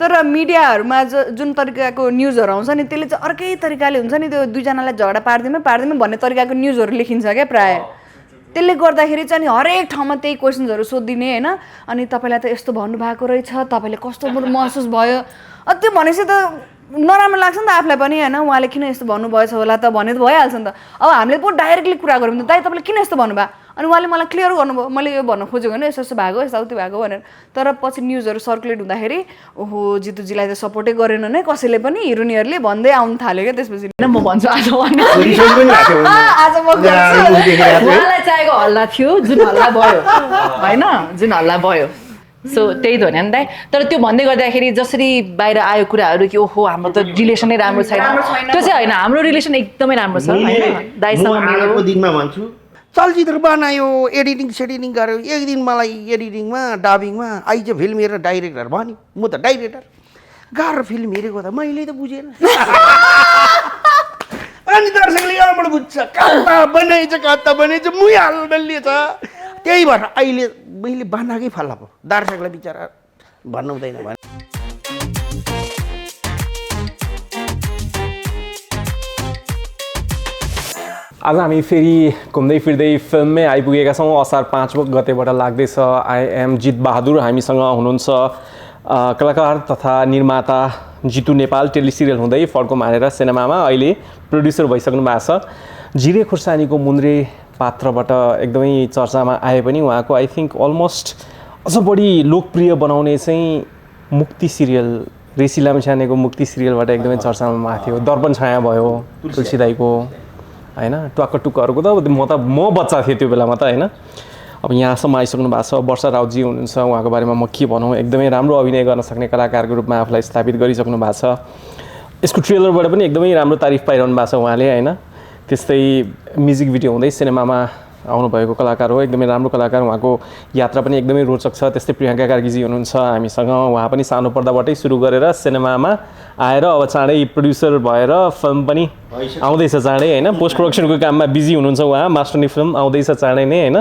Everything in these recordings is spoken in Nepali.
तर मिडियाहरुमा जुन तरिकाको न्यूजहरु आउँछ नि त्यसले चाहिँ अर्कै तरिकाले हुन्छ नि त्यो दुईजनालाई झगडा पार्दिमै भन्ने तरिकाको न्यूजहरु लेखिन्छ के प्राय त्यसले गर्दाखेरि चाहिँ हरेक ठाउँमा त्यही क्वेशन्सहरु सोधिदिने हैन अनि तपाईलाई त यस्तो भन्नु भएको रहेछ तपाईले कस्तो महसुस भयो त्यो भनेपछि त नराम्रो लाग्छ नि त आफुलाई पनि हैन उहाँले किन यस्तो भन्नुभएछ होला त भने त भइहाल्छ नि त अब हामीले पो डाइरेक्टली कुरा गरौँ त दाइ तपाईले किन यस्तो भन्नुभयो अनि उहाँले मलाई क्लियर गर्नुभयो मैले यो भन्न खोजेको हैन यस्तो भएको यस्तो उति भएको भनेर तर पछि न्यूजहरु सर्कुलेट हुँदाखेरि ओहो जितुजीलाई त सपोर्टै गरेन नै कसैले पनि हिरोनीहरुले भन्दै आउन थाल्यो के त्यसपछि म भन्छु आज आज म उहाँलाई चाहेको हल्ला थियो जुन हल्ला भयो हैन जुन हल्ला भयो सो त्यही त हो नि दाइ तर त्यो भन्दै गर्दाखेरि जसरी बाहिर आयो कुराहरू कि ओहो हाम्रो त रिलेसनै राम्रो छैन त्यो चाहिँ होइन हाम्रो रिलेसन एकदमै राम्रो छ हैन दाइसँग मेरो दिनमा भन्छु चलचित्र बनायो एडिटिङ सेडिटिङ गर्यो एक दिन मलाई एडिटिङमा डबिङमा आइज फिल्म हेरेर डाइरेक्टर भन्यो म त डाइरेक्टर गाह्रो फिल्म हेरेको त मैले त बुझेन अनि दर्शकले यहाँबाट बुझ्छ कता बनाइछ मुहाल डल्लिएछ त्यही भएर अहिले मैले बनाएकै फल्ला पो दर्शकलाई बिचरा भन्नु हुँदैन भने आज हामी फेरि घुम्दै फिर्दै फिल्ममै आइपुगेका छौँ असार 5 गतेबाट लाग्दैछ आई एम जित बहादुर हामीसँग हुनुहुन्छ कलाकार तथा निर्माता जितु नेपाल टेलिसिरियल हुँदै फड्को मारेर सिनेमामा अहिले प्रोड्युसर भइसक्नु भएको छ जिरे खुर्सानीको मुन्द्रे पात्रबाट एकदमै चर्चामा आए पनि उहाँको आई थिङ्क अलमोस्ट अझ बढी लोकप्रिय बनाउने चाहिँ मुक्ति सिरियल ऋषि लामिछानेको मुक्ति सिरियलबाट एकदमै चर्चामा थियो दर्पण छाया भयो तुलसी दाईको हैन टक्क टुक्कहरूको त म बच्चा थिएँ त्यो बेलामा त हैन अब यहाँसम्म आइसक्नु भएको छ वर्षा राउतजी हुनुहुन्छ उहाँको बारेमा म के भनौँ एकदमै राम्रो अभिनय गर्न सक्ने कलाकारको रूपमा आफूलाई स्थापित गरिसक्नु भएको छ यसको ट्रेलरबाट पनि एकदमै राम्रो तारिफ पाइरहनु भएको छ उहाँले हैन त्यस्तै म्युजिक भिडियो हुँदै सिनेमामा आउनुभएको कलाकार हो एकदमै राम्रो कलाकार उहाँको यात्रा पनि एकदमै रोचक छ त्यस्तै प्रियङ्का कार्कीजी हुनुहुन्छ हामीसँग उहाँ पनि सानो पर्दाबाटै सुरु गरेर सिनेमामा आएर अब चाँडै प्रोड्युसर भएर फिल्म पनि आउँदैछ चाँडै हैन पोस्ट प्रोडक्सनको काममा बिजी हुनुहुन्छ उहाँ मास्टरनी फिल्म आउँदैछ चाँडै नै हैन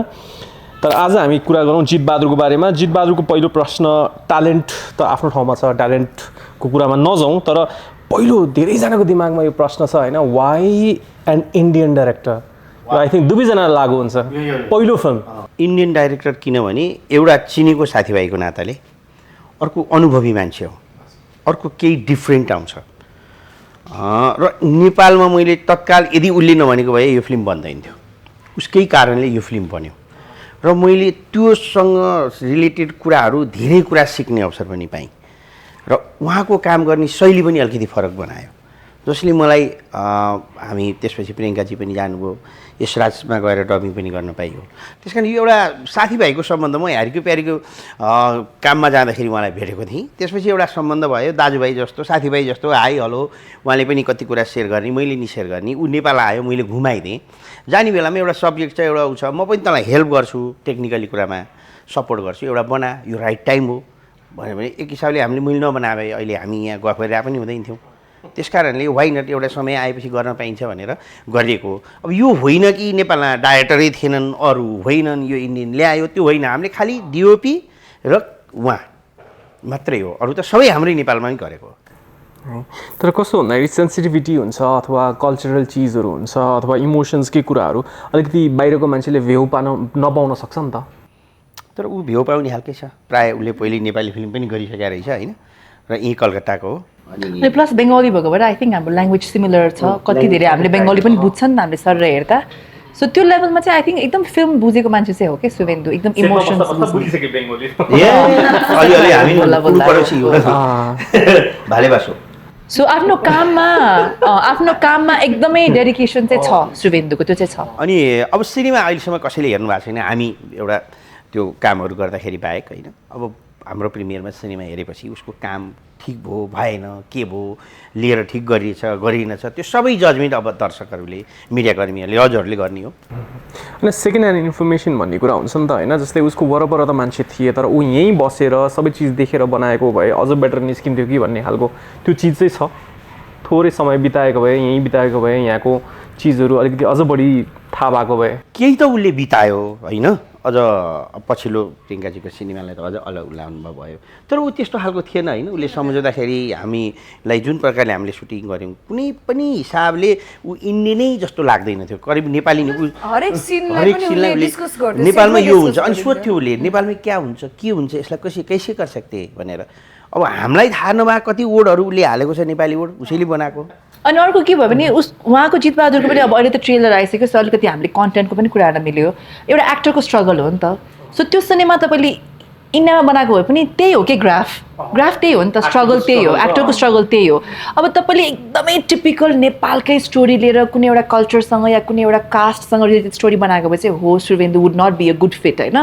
तर आज हामी कुरा गरौँ जित बहादुरको बारेमा जित बहादुरको पहिलो प्रश्न ट्यालेन्ट त आफ्नो ठाउँमा छ ट्यालेन्टको कुरामा नजाउँ तर पहिलो धेरैजनाको दिमागमा यो प्रश्न छ हैन why an Indian director I think दुवैजनालाई लागु हुन्छ पहिलो फिल्म इन्डियन डाइरेक्टर किनभने एउटा चिनेको साथीभाइको नाताले अर्को अनुभवी मान्छे हो अर्को केही डिफ्रेन्ट आउँछ र नेपालमा मैले तत्काल यदि उसले नभनेको भए यो फिल्म बन्दैन थियो उसकै कारणले यो फिल्म बन्यो र मैले त्योसँग रिलेटेड कुराहरू धेरै कुरा सिक्ने अवसर पनि पाएँ र उहाँको काम गर्ने शैली पनि अलिकति फरक बनायो जसले मलाई हामी त्यसपछि प्रियङ्काजी पनि जानुभयो यसराजमा गएर डबिङ पनि गर्न पाइयो त्यस कारण यो एउटा साथीभाइको सम्बन्ध म ह्यारीको प्यारीको काममा जाँदाखेरि उहाँलाई भेटेको थिएँ त्यसपछि एउटा सम्बन्ध भयो दाजुभाइ जस्तो साथीभाइ जस्तो हाई हेलो उहाँले पनि कति कुरा सेयर गर्ने मैले नि सेयर गर्ने ऊ नेपाल आयो मैले घुमाइदिएँ जाने बेलामा एउटा सब्जेक्ट छ एउटा ऊ छ म पनि तँलाई हेल्प गर्छु टेक्निकली कुरामा सपोर्ट गर्छु एउटा बना यो राइट टाइम हो भन्यो भने एक हिसाबले हामीले मैले नबनाए अहिले हामी यहाँ गफ गरिरहेको पनि हुँदैन थियौँ त्यस कारणले वाइ नट एउटा समय आएपछि गर्न पाइन्छ भनेर गरिएको अब यो होइन कि नेपालमा डाइरेक्टरै थिएनन् अरू होइनन् यो इन्डियन ल्यायो त्यो होइन हामीले खालि डिओपी र उहाँ मात्रै हो अरू त सबै हाम्रै नेपालमा नै गरेको हो तर कस्तो भन्दाखेरि सेन्सिटिभिटी हुन्छ अथवा कल्चरल चिजहरू हुन्छ अथवा इमोसन्सकै कुराहरू अलिकति बाहिरको मान्छेले भ्यू नपाउन सक्छ नि त तर ऊ भ्यू पाउने खालकै छ प्रायः उसले पहिले नेपाली फिल्म पनि गरिसकेको रहेछ होइन र यहीँ कलकत्ताको हो अनि प्लस बङ्गाली भएको भएर आई थिङ्क हाम्रो ल्याङ्ग्वेज सिमिलर छ कति धेरै हामीले बङ्गाली पनि बुझ्छ नि त हामीले सर हेर्दा सो त्यो लेभलमा चाहिँ आई थिङ्क एकदम फिल्म बुझेको मान्छे चाहिँ हो क्या शुभेन्दु एकदम इमोसन्स सो आफ्नो काममा एकदमै डेडिकेसन चाहिँ छ शुभेन्दुको त्यो चाहिँ छ अनि अब सिनेमा अहिलेसम्म कसैले हेर्नु भएको छैन हामी एउटा त्यो कामहरू गर्दाखेरि बाहेक होइन अब हाम्रो प्रिमियरमा सिनेमा हेरेपछि उसको काम ठिक भयो भएन के भयो लिएर ठिक गरिएछ गरिएनछ त्यो सबै जजमेन्ट अब दर्शकहरूले मिडियाकर्मीहरूले हजुरहरूले गर्ने हो अनि सेकेन्ड ह्यान्ड इन्फर्मेसन भन्ने कुरा हुन्छ नि त होइन जस्तै उसको वरपर त मान्छे थिए तर ऊ यहीँ बसेर सबै चिज देखेर बनाएको भए अझ बेटर निस्किन्थ्यो कि भन्ने खालको त्यो चिज चाहिँ छ थोरै समय बिताएको भए यहीँ बिताएको भए यहाँको चिजहरू अलिकति अझ बढी थाहा भएको भए? केही त उसले बितायो होइन, अझ पछिल्लो प्रियङ्काजीको सिनेमालाई त अझ अलग अनुभव भयो। तर ऊ त्यस्तो खालको थिएन होइन। उसले सम्झाउँदाखेरि हामीलाई जुन प्रकारले हामीले सुटिङ गऱ्यौँ कुनै पनि हिसाबले ऊ इन्डियन नै जस्तो लाग्दैन थियो। करिब नेपाली हरेक सिनलाई नेपालमा यो हुन्छ अनि सोध्थ्यो उसले नेपालमा क्या हुन्छ के हुन्छ यसलाई कैसे कर सकते भनेर। अब हामीलाई थाहा नभएको कति वर्डहरू उसले हालेको छ नेपाली वर्ड उसैले बनाएको। अनि अर्को के भयो भने उहाँको जितबहादुरको पनि अब अहिले त ट्रेलर आइसक्यो, सो अलिकति हामीले कन्टेन्टको पनि कुरा गर्न मिल्यो। एउटा एक्टरको स्ट्रगल हो नि त। सो त्यो सिनेमा तपाईँले इन्डियामा बनाएको भए पनि त्यही हो कि ग्राफ त्यही हो नि त, स्ट्रगल त्यही हो, एक्टरको स्ट्रगल त्यही हो। अब तपाईँले एकदमै टिपिकल नेपालकै स्टोरी लिएर कुनै एउटा कल्चरसँग या कुनै एउटा कास्टसँग रिलेटेड स्टोरी बनाएको भए चाहिँ हो Suvendu would not be a good fit होइन।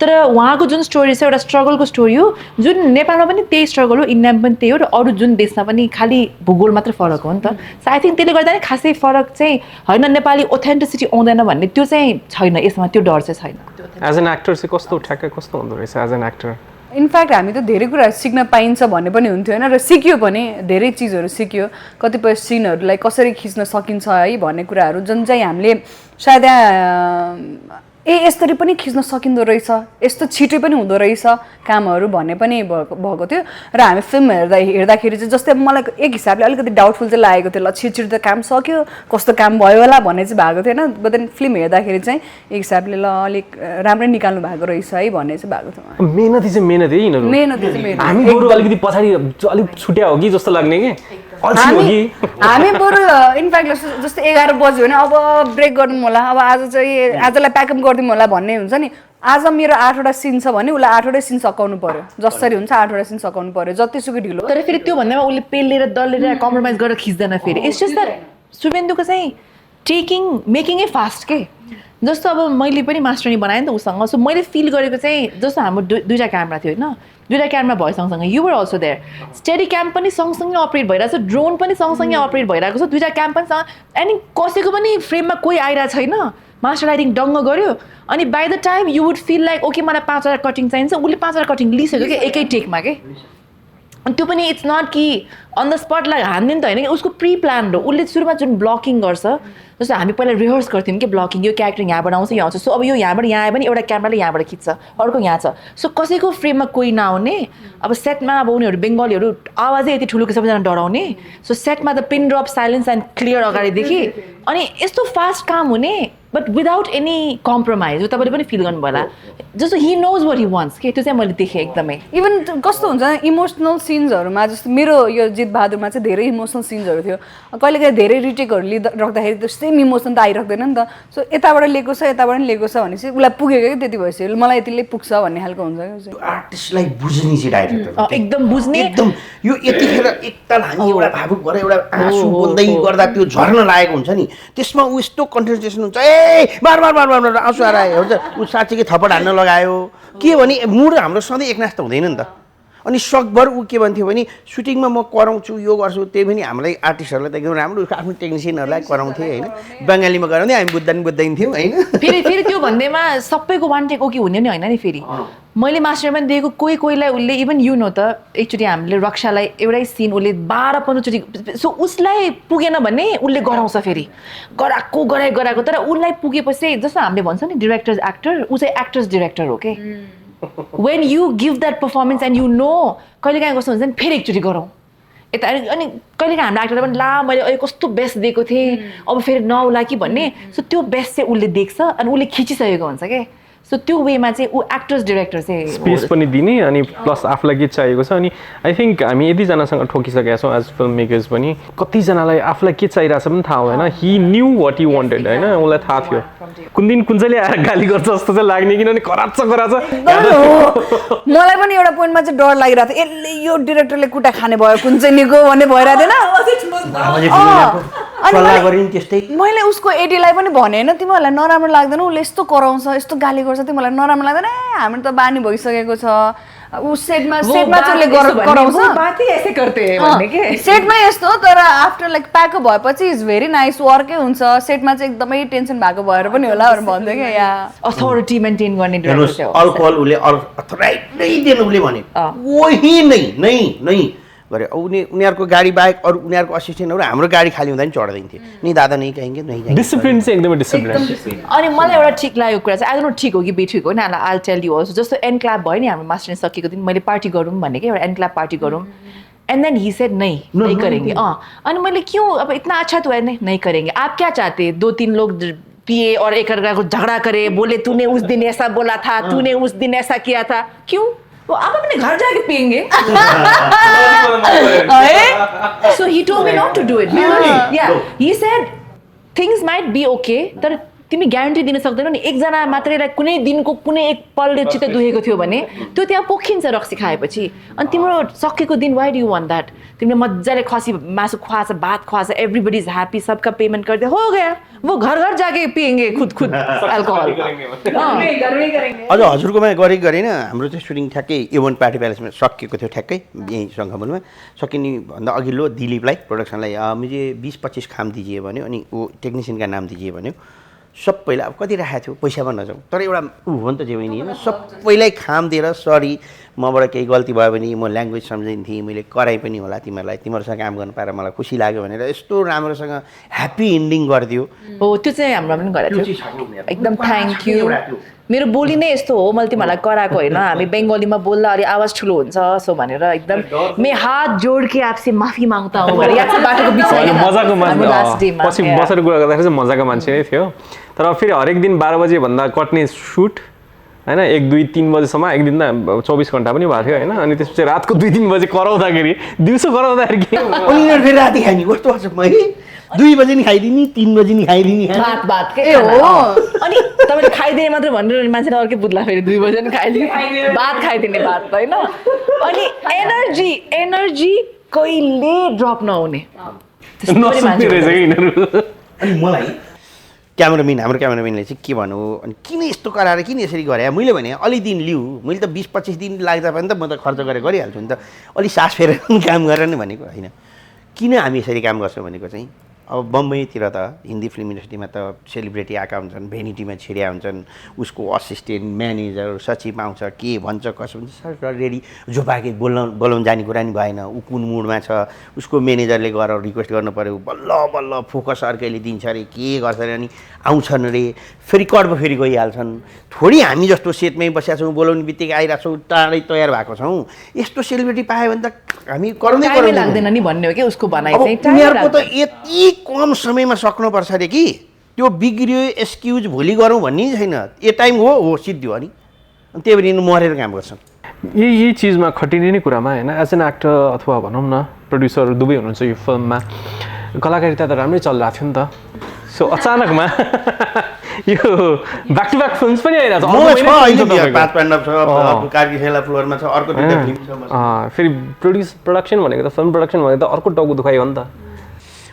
तर उहाँको जुन स्टोरी छ एउटा स्ट्रगलको स्टोरी हो, जुन नेपालमा पनि त्यही स्ट्रगल हो, इन्डियामा पनि त्यही हो, र अरू जुन देशमा पनि खालि भूगोल मात्र फरक हो नि त। सो आई थिङ्क त्यसले गर्दा नि खासै फरक चाहिँ होइन, नेपाली ओथेन्टिसिटी आउँदैन भन्ने त्यो चाहिँ छैन यसमा, त्यो डर चाहिँ छैन। एज एन एक्टर चाहिँ कस्तो ठ्याक्कै कस्तो हुँदो रहेछ एज एन एक्टर? इनफ्याक्ट हामी त धेरै कुरा सिक्न पाइन्छ भन्ने पनि हुन्थ्यो होइन, र सिक्यो पनि धेरै चिजहरू सिक्यो। कतिपय सिनहरूलाई कसरी खिच्न सकिन्छ है भन्ने कुराहरू जुन चाहिँ हामीले सायद यसरी पनि खिच्न सकिँदो रहेछ, यस्तो छिटो पनि हुँदो रहेछ कामहरू भन्ने पनि भएको थियो। र हामी फिल्म हेर्दाखेरि चाहिँ जस्तै मलाई एक हिसाबले अलिकति डाउटफुल चाहिँ लागेको थियो, ल छिटो त काम सक्यो कस्तो काम भयो होला भन्ने चाहिँ भएको थियो होइन। बट देन फिल्म हेर्दाखेरि चाहिँ एक हिसाबले ल अलिक राम्रै निकाल्नु भएको रहेछ है भन्ने चाहिँ भएको थियो। मेहनती चाहिँ मेहनत है यिनीहरू, मेहनती चाहिँ मेहनत। हामी बरु अलिकति पछाडि अलिक छुट्या हो कि जस्तो लाग्ने कि हामी बरु इनफ्याक्ट जस्तै 11 बज्यो भने अब ब्रेक गर्नु होला, अब आज चाहिँ आजलाई प्याकअप गरिदिउँ होला भन्ने हुन्छ नि। आज मेरो 8वटा सिन छ भने उसलाई 8वटै सिन सकाउनु पर्यो, जसरी हुन्छ 8वटा सिन सकाउनु पर्यो, जतिसुकै ढिलो। तर फेरि त्यो भन्दैमा उसले पेलेर दलेर कम्प्रोमाइज गरेर खिच्दैन फेरि। इट्स जस्ट द्याट सुवेन्दुको चाहिँ मेकिङै फास्ट के। जस्तो अब मैले पनि मास्टरनी बनाएँ नि त उसँग, सो मैले फिल गरेको चाहिँ जस्तो हाम्रो दुईवटा क्यामेरा थियो होइन, दुईवटा क्यामेरा भयो सँगसँगै, you were also there, steady cam पनि सँगसँगै अपरेट भइरहेको छ, ड्रोन पनि सँगसँगै अपरेट भइरहेको छ, दुईवटा क्याम पनि अनि कसैको पनि फ्रेममा कोही आइरहेको छैन, मास्टर लाइटिङ डङ्ग गऱ्यो अनि by the time you would feel like okay मलाई 5वटा कटिङ चाहिन्छ, उसले 5वटा कटिङ लिइसक्यो कि एकै टेकमा के। अनि त्यो पनि इट्स नट कि अन द स्पटलाई हान्ने नि त होइन कि, उसको प्री प्लान हो। उसले सुरुमा जुन ब्लकिङ गर्छ, जस्तो हामी पहिला रिहर्स गर्थ्यौँ कि ब्लकिङ, यो क्यारेक्टर यहाँबाट आउँछ यहाँ आउँछ, सो अब यो यहाँबाट यहाँ आयो भने एउटा क्यामेराले यहाँबाट खिच्छ, अर्को यहाँ छ, सो कसैको फ्रेममा कोही नआउने। अब सेटमा अब उनीहरू बङ्गालीहरू आवाजै यति ठुलो कि सबैजना डराउने, सो सेटमा the pin drop silence and clear अगाडिदेखि अनि यस्तो फास्ट काम हुने बट विदाउट एनी कम्प्रोमाइज। तपाईँले पनि फिल गर्नुभयो होला जस्तो he knows what he wants के, त्यो चाहिँ मैले देखेँ एकदमै। इभन कस्तो हुन्छ इमोसनल सिन्सहरूमा, जस्तो मेरो यो जितबहादुरमा चाहिँ धेरै इमोसनल सिन्सहरू थियो, कहिलेकाहीँ धेरै रिटेकहरू राख्दाखेरि त्यो सेम इमोसन त आइराख्दैन नि त। सो यताबाट लिएको छ यताबाट पनि लिएको छ भनेपछि उसलाई पुगेको कि त्यति भइसक्यो, मलाई यतिले पुग्छ भन्ने खालको हुन्छ। आर्टिस्टलाई बुझ्ने चाहिँ डाइरेक्टर एकदम बुझ्ने, एकदम यो यतिखेर एकताल हामी एउटा भावुक भएर एउटा आँसु बोल्दै गर्दा त्यो झर्न लागेको हुन्छ नि, त्यसमा ऊ यस्तो कन्सन्ट्रेसन हुन्छ, ए बार बार बार बार आँसु आएर हुन्छ, ऊ साँच्चीकै थप्पड हान्न लगायो के भने मुड हाम्रो सधैँ एकनास त हुँदैन नि त। अनि सकभर ऊ के भन्थ्यो भने सुटिङमा म कराउँछु यो गर्छु, त्यही पनि हामीलाई आर्टिस्टहरूलाई त एकदम राम्रो आफ्नो टेक्निसियनहरूलाई कराउँथेँ होइन, बङ्गालीमा गराउँदै हामी बुझ्दैन थियौँ होइन। फेरि त्यो भन्दैमा सबैको वान टेक ओके हुने नि होइन नि। फेरि मैले मास्टरमा दिएको कोहीलाई उसले इभन यु नो त एकचोटि हामीले रक्षालाई एउटै सिन उसले 12-15 चोटि, सो उसलाई पुगेन भने उसले गराउँछ फेरि गराएको, तर उसलाई पुगेपछि जस्तो हामीले भन्छ नि डिरेक्टर्स एक्टर, ऊ चाहिँ एक्टर्स डिरेक्टर हो के। when you give that performance and you know कहिलेकाहीँ कस्तो हुन्छ नि फेरि एकचोटि गरौँ यता, अनि कहिलेकाहीँ हाम्रो एक्टरले पनि ला मैले अहिले कस्तो बेस्ट दिएको थिएँ अब फेरि नआउला कि भन्ने, सो त्यो बेस्ट चाहिँ उसले देख्छ अनि उसले खिचिसकेको हुन्छ क्या। सो त्यो वेमा चाहिँ ऊ एक्टर्स डिरेक्टर चाहिँ स्पेस पनि दिने अनि प्लस आफूलाई के चाहिएको छ। अनि आई थिङ्क हामी यतिजनासँग ठोकिसकेका छौँ एज फिल्म मेकर्स पनि, कतिजनालाई आफूलाई के चाहिरहेछ पनि थाहा भएन, he knew what you wanted होइन, उसलाई थाहा थियो कुन दिन कुन चाहिँले आएर गाली गर्छ जस्तो चाहिँ लाग्ने, किनभने कराच्छ मलाई पनि एउटा पोइन्टमा चाहिँ डर लागिरहेको थियो, यसले यो डिरेक्टरले कुटा खाने भयो कुन चाहिँ निको भन्ने भइरहेको थिएन। मैले उसको एडीलाई पनि भने होइन तिमीहरूलाई नराम्रो लाग्दैन उसले यस्तो कराउँछ यस्तो गाली गर्छ तिमीहरूलाई नराम्रो लाग्दैन, हाम्रो त बानी भइसकेको छ, ऊ सेटमा चाहिँ कराउँछ सेटमा यस्तो, तर आफ्टर लाइक प्याकअप भएपछि इज भेरी नाइस, वर्कै हुन्छ, सेटमा चाहिँ एकदमै टेन्सन भएको भएर पनि होला भन्थ्यो क्या। या अथोरिटी मेन्टेन गर्ने अल्कोहल उसले अथोराइटी नै दिनु उसले भने वही नै गरे उनीहरूको गाडी बाहेक अरू उनीहरूको असिस्टेन्टहरू हाम्रो गाडी खाली हुँदा नि चढ्दैन्थे नि दादा नै कहेंगे नहीं जाएंगे डिसिप्लिन चाहिँ एकदमै डिसिप्लिन अनि मलाई एउटा ठिक लागेको कुरा चाहिँ आई डोन्ट नो ठिक हो कि बेठिक हो नि आई टेल यु अल्सो जस्तो एन क्लाब भयो नि हाम्रो मास्टर सकेको दिन मैले पार्टी गरौँ भने कि एउटा एन क्लाब पार्टी गरौँ एंड देन ही सेड नहीं करेंगे अनि मैले क्यों अब इतना अच्छा तो है नहीं करेंगे आप क्या चाहते 2-3 लोग पिए और एक को झगड़ा करे बोले तूने उस दिन ऐसा बोला था तूने उस दिन ऐसा किया था क्यों वो आप अपने घर जाके पिएंगे so he told me not to do it yeah he said things might be okay तर तिमी ग्यारेन्टी दिन सक्दैनौ नि एकजना मात्रैलाई कुनै दिनको कुनै एक पलले चित्त दुखेको थियो भने त्यो त्यहाँ पोखिन्छ रक्सी खाएपछि अनि तिम्रो सकेको दिन why do you want that तिमीले मजाले खसी मासु खुवाछ भात खुवाछ एभ्रीबडी इज ह्याप्पी सबका पेमेन्ट कर दिया हो गया वो घर घर जाके पिएंगे खुद अल्कोहल अझ हजुरकोमा गरेन हाम्रो चाहिँ सुटिङ ठ्याक्कै A1 पार्टी प्यालेसमा सकिएको थियो ठ्याक्कै यहीँ सङ्घमलमा सकिने भन्दा अघिल्लो दिलीपलाई प्रोडक्सनलाई मुझे 20-25 खाम दिजिए भन्यो अनि ऊ टेक्निसियनका नाम दिजिए भन्यो सबैलाई अब कति राखेको थियो पैसामा नजाउँ तर एउटा ऊ हो नि त जे पनि होइन सबैलाई खाम दिएर सरी मबाट केही गल्ती भयो भने म ल्याङ्ग्वेज सम्झिन्थेँ मैले कराइ पनि होला तिमीहरूलाई तिमीहरूसँग काम गर्नु पाएर मलाई खुसी लाग्यो भनेर यस्तो राम्रोसँग ह्याप्पी एन्डिङ गरिदियो हो त्यो चाहिँ हाम्रो पनि गरेको थियो एकदम थ्याङ्क यू मेरो बोली नै यस्तो हो मैले तिमीहरूलाई कराएको होइन हामी बङ्गालीमा बोल्दा अलि आवाज ठुलो हुन्छ सो भनेर एकदम मैं हात जोड के आपसे माफी माग्ता हूँ भनेर याद छ बाटोको बिचमा मजाको मान्छे पछि बसेर कुरा गर्दाखेरि चाहिँ मजाको मान्छे नै थियो तर फेरि हरेक दिन 12 बजे भन्दा कट्ने सुट हैन 1, 2, 3 बजेसम्म एक दिन त 24 घण्टा पनि भएको थियो हैन अनि त्यसपछि रातको 2-3 बजे कराउँदाखेरि दिउँसो कराउँदाखेरि के उनीहरू फेरि राति खाने कस्तो छ मैले 2 बजे नि खाइदिने 3 बजे नि खाइदिने भात के हो अनि तपाईले खाइदिने मात्र भनेर मान्छेले अर्कै बुझ्ला फेरि 2 बजे नि खाइदिने भात खाइदिने भात हैन अनि एनर्जी कहिले ड्रप नहुने नसुत्ने रहेछ कि यिनीहरू अनि मलाई हाम्रो क्यामेराम्यानले चाहिँ के भन्नु अनि किन यस्तो कराएर किन यसरी गरे मैले भने अलि दिन लिऊ मैले त 20-25 दिन लाग्दा पनि त म त खर्च गरेर गरिहाल्छु नि त अलि सास फेरेर काम गरेर नि भनेको होइन किन हामी यसरी काम गर्छौँ भनेको चाहिँ अब बम्बईतिर त हिन्दी फिल्म इन्डस्ट्रीमा त सेलिब्रिटी आएका हुन्छन् भेनिटीमा छिर्या हुन्छन् उसको असिस्टेन्ट म्यानेजर सचिव आउँछ के भन्छ कसो भन्छ सर रेडी झोपाके बोलाउन जाने कुरा नि भएन ऊ कुन मुडमा छ उसको म्यानेजरले गएर रिक्वेस्ट गर्नु पऱ्यो बल्ल फोकस अर्कैले दिन्छ अरे के गर्छ अरे अनि आउँछन् अरे फेरि कर्ब फेरि गइहाल्छन् थोडी हामी जस्तो सेटमै बसेका छौँ बोलाउने बित्तिकै आइरहेको छौँ टाढै तयार भएको छौँ यस्तो सेलिब्रिटी पायो भने त हामी कराउँदै लाग्दैन नि भन्ने हो कि उसको भनाइ चाहिँ उनीहरूको त यति कम समयमा सक्नुपर्छ अरे कि त्यो बिग्रियो एक्सक्युज भोलि गरौँ भन्ने छैन ए टाइम हो सिद्धियो अनि त्यही भएर मरेर काम गर्छन् यही चिजमा खटिने नै कुरामा होइन एज एन एक्टर अथवा भनौँ न प्रड्युसर दुवै हुनुहुन्छ यो फिल्ममा कलाकारिता त राम्रै चलिरहेको थियो नि त सो अचानकमा यो ब्याक टु ब्याक फिल्म्स पनि फेरि प्रोडक्सन भनेको त फिल्म प्रोडक्सन भनेको त अर्को टाउको दुखायो हो नि त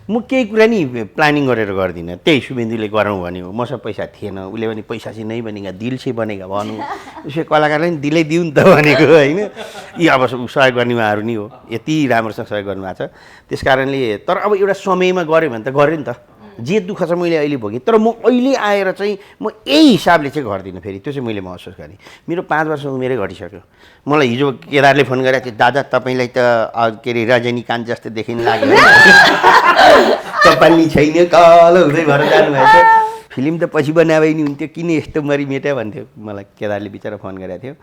म केही कुरा नि प्लानिङ गरेर गर्दिनँ त्यही शुभेन्दुले गरौँ भन्यो मसँग पैसा थिएन उसले पनि पैसा चाहिँ नै बनेगा दिल से बनेगा भनौँ उसले कलाकारलाई नि दिलै दिउँ नि त भनेको होइन यी अब सहयोग गर्ने उहाँहरू नि हो यति राम्रोसँग सहयोग गर्नुभएको छ त्यस कारणले तर अब एउटा समयमा गऱ्यो भने त गऱ्यो नि त जे दुःख छ मैले अहिले भोगेँ तर म अहिले आएर चाहिँ म यही हिसाबले चाहिँ गर्दिनँ फेरि त्यो चाहिँ मैले महसुस गरेँ मेरो 5 वर्ष उमेरै घटिसक्यो मलाई हिजो केदारले फोन गरेको थियो दादा तपाईँलाई त के अरे रजनीकान्त जस्तो देखिन लाग्यो कपाली छैन कालो हुँदै भएर जानुभएको थियो फिल्म त पछि बनाए नि हुन्थ्यो किन यस्तो मरिमेट्यो भन्थ्यो मलाई केदारले बिचरा फोन गरेको थियो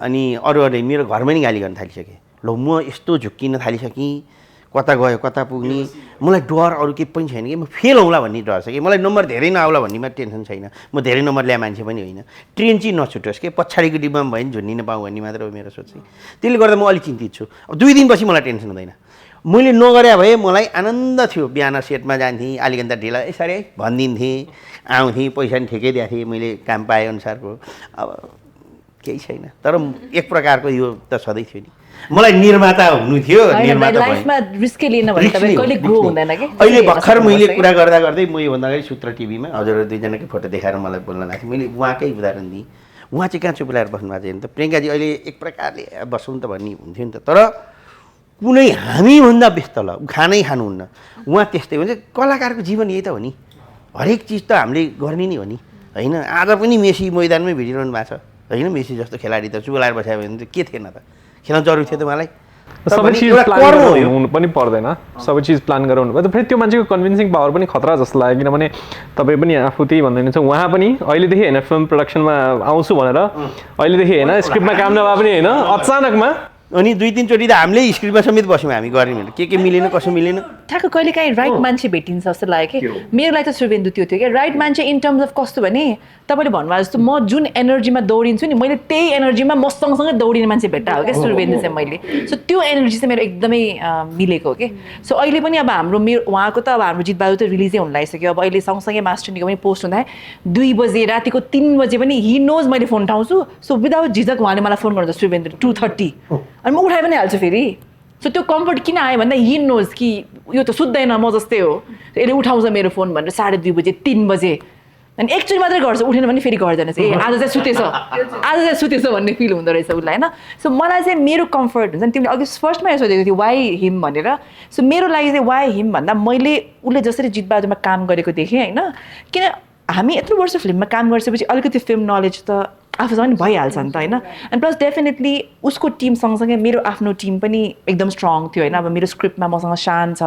अनि अरू मेरो घरमा नि गाली गर्न थालिसकेँ ल म यस्तो झुक्किन थालिसकेँ कता गयो कता पुग्ने मलाई डर अरू केही पनि छैन कि म फेल हौँला भन्ने डर छ कि मलाई नम्बर धेरै नआउला भन्नेमा टेन्सन छैन म धेरै नम्बर ल्याए मान्छे पनि होइन ट्रेन चाहिँ नछुटोस् कि पछाडिको डिब्बामा भयो नि झुन्डिन पाऊँ भन्ने मात्र हो मेरो सोच चाहिँ त्यसले गर्दा म अलिक चिन्तित छु अब 2 दिनपछि मलाई टेन्सन हुँदैन मैले नगरे भए मलाई आनन्द थियो बिहान सेटमा जान्थेँ आलिकन्दा ढिला यसरी है भनिदिन्थेँ आउँथेँ पैसा पनि ठिकै दिएको थिएँ मैले काम पाए अनुसारको अब केही छैन तर एक प्रकारको यो त सधैँ थियो नि मलाई निर्माता हुनु थियो निर्माता लाइफमा रिस्क लिन भने तपाईँ कहिले ग्रो हुँदैन के अहिले भर्खर मैले कुरा गर्दै म योभन्दा अगाडि सूत्र टिभीमा हजुर दुईजनाकै फोटो देखाएर मलाई बोल्न लाग्थ्यो मैले उहाँकै उदाहरण दिएँ उहाँ चाहिँ कहाँ चुप लगाएर बस्नु भएको छैन त प्रियङ्काजी अहिले एक प्रकारले बसौँ त भन्ने हुन्थ्यो नि त तर कुनै हामीभन्दा व्यस्त ल खानै खानुहुन्न उहाँ त्यस्तै हुन्छ कलाकारको जीवन यही त हो नि हरेक चिज त हामीले गर्ने नै हो नि होइन आज पनि मेसी मैदानमै भिडिरहनु भएको छ होइन मेसी जस्तो खेलाडी त चुप लगाएर बस्यो भने त के थिएन त खेल्न जरुरी थियो त मलाई सबै चिज प्लान गरेर हुनु पनि पर्दैन सबै चिज प्लान गरेर हुनु फेरि त्यो मान्छेको कन्भिन्सिङ पावर पनि खतरा जस्तो लाग्यो किनभने तपाईँ पनि आफू त्यही भन्दै हुनुहुन्छ उहाँ पनि अहिलेदेखि होइन फिल्म प्रोडक्सनमा आउँछु भनेर अहिलेदेखि होइन स्क्रिप्टमा काम नभए पनि होइन अचानकमा अनि 2-3 चोटि त हामीले स्क्रिप्टमा समेत बस्यौँ हामी गऱ्यौँ के मिलेन कसो मिलेन ठ्याक्क कहिले काहीँ राइट मान्छे भेटिन्छ जस्तो लाग्यो कि मेरो लागि त शुभेन्दु त्यो थियो क्या राइट मान्छे इन टर्म्स अफ कस्तो भने तपाईँले भन्नुभयो जस्तो म जुन एनर्जीमा दौडिन्छु नि मैले त्यही एनर्जीमा म सँगसँगै दौडिने मान्छे भेट्टा हो क्या शुभेन्दु चाहिँ मैले सो त्यो एनर्जी चाहिँ मेरो एकदमै मिलेको हो कि सो अहिले पनि अब हाम्रो उहाँको त अब हाम्रो जितबहादुर त रिलिजै हुन लागिसक्यो अब अहिले सँगसँगै मास्टरनीको पनि पोस्ट हुँदा 2 बजे रातिको 3 बजे पनि हि नोज मैले फोन उठाउँछु सो विदाउट झिझक उहाँले मलाई फोन गर्नुहुन्छ शुभेन्दु 2:30 अनि म उठाइ पनि हाल्छु फेरि सो त्यो कम्फर्ट किन आयो भन्दा हि नोज कि यो त सुत्दैन म जस्तै हो यसले उठाउँछ मेरो फोन भनेर 2:30 बजे 3 बजे अनि एकचोटि मात्रै गर्छ उठेन भने फेरि गर्दैन ए आज चाहिँ सुतेछ भन्ने फिल हुँदो रहेछ उसलाई होइन सो मलाई चाहिँ मेरो कम्फर्ट हुन्छ नि तिमीले अघि फर्स्टमा सोधेको थियो वाइ हिम भनेर सो मेरो लागि चाहिँ वाइ हिम भन्दा मैले उसले जसरी जितबहादुरमा काम गरेको देखेँ होइन किन हामी यत्रो वर्ष फिल्ममा काम गरिसकेपछि अलिकति फिल्म नलेज त आफूसँग पनि भइहाल्छ नि त होइन अनि प्लस डेफिनेटली उसको टिम सँगसँगै मेरो आफ्नो टिम पनि एकदम स्ट्रङ थियो होइन अब मेरो स्क्रिप्टमा मसँग शान छ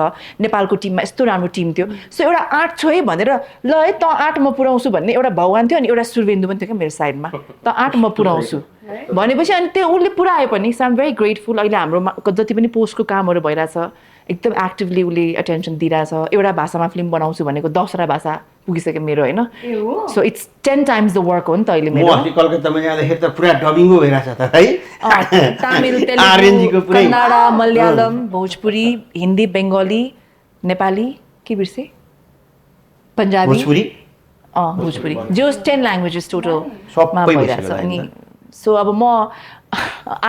नेपालको टिममा यस्तो राम्रो टिम थियो सो एउटा 8 छ है भनेर ल है त 8 म पुऱ्याउँछु भन्ने एउटा भगवान थियो अनि एउटा सुरवेन्दु पनि थियो क्या मेरो साइडमा त 8 म पुऱ्याउँछु भनेपछि अनि त्यो उसले पुऱ्यायो पनि सो आइम भेरी ग्रेटफुल अहिले हाम्रो जति पनि पोस्टको कामहरू भइरहेछ एकदम एक्टिभली उसले एटेन्सन दिइरहेछ एउटा भाषामा फिल्म बनाउँछु भनेको 10वटा भाषा पुगिसक्यो मेरो होइन so it's 10 times the work हो नि त अहिले मेरो कलकत्तामा जाँदाखेरि त पुरा डबिङ भइरहेछ त है तमिल तेलुगु कन्नडा मलयालम भोजपुरी हिन्दी बङ्गाली नेपाली के बिर्से पन्जाबी भोजपुरी जो 10 ल्याङ्ग्वेजेस टोटलमा भइरहेछ अनि सो अब म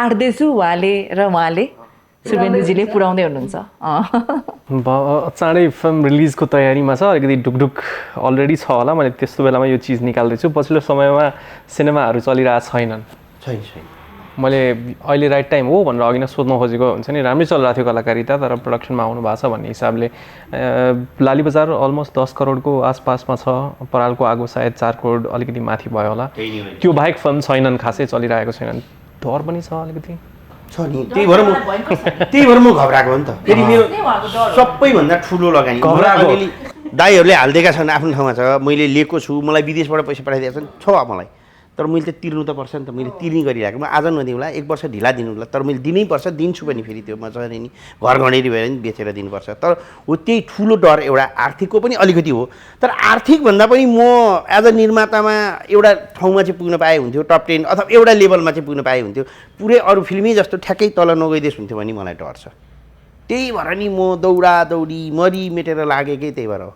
आँट्दैछु उहाँले शुभेन्दुजीले पुऱ्याउँदै हुनुहुन्छ चाँडै फिल्म रिलिजको तयारीमा छ अलिकति ढुकढुक अलरेडी छ होला मैले त्यस्तो बेलामा यो चिज निकाल्दैछु पछिल्लो समयमा सिनेमाहरू चलिरहेको छैन मैले अहिले राइट टाइम हो भनेर अघि नै सोध्न खोजेको हुन्छ नि राम्रै चलिरहेको थियो कलाकारिता तर प्रोडक्सनमा आउनु भएको छ भन्ने हिसाबले लाली बजार अलमोस्ट 10 करोडको आसपासमा छ परालको आगो सायद 4 करोड अलिकति माथि भयो होला त्यो बाहेक फिल्म छैनन् खासै चलिरहेको छैनन् डर पनि छ अलिकति छ नि त्यही भएर म घबराएको हो नि त फेरि मेरो सबैभन्दा ठुलो लगानी दाइहरूले हालिदिएका छन् आफ्नो ठाउँमा छ मैले लिएको छु मलाई विदेशबाट पैसा पठाइदिएका छन् छ मलाई तर मैले त तिर्नु त पर्छ नि त मैले तिर्ने गरिरहेको म आज नदिउँला 1 वर्ष ढिला दिनुला तर मैले दिनै पर्छ दिन्छु पनि फेरि त्यो मजाले नि घर घडेरी भएर नि बेचेर दिनुपर्छ तर हो त्यही ठुलो डर एउटा आर्थिकको पनि अलिकति हो तर आर्थिक भन्दा पनि म एज अ निर्मातामा एउटा ठाउँमा चाहिँ पुग्न पाए हुन्थ्यो टप 10 अथवा एउटा लेभलमा चाहिँ पुग्न पाए हुन्थ्यो पुरै अरू फिल्मै जस्तो ठ्याक्कै तल नगइदेश हुन्थ्यो भने मलाई डर छ त्यही भएर नि म दौडी मरी मेटेर लागेकै त्यही भएर हो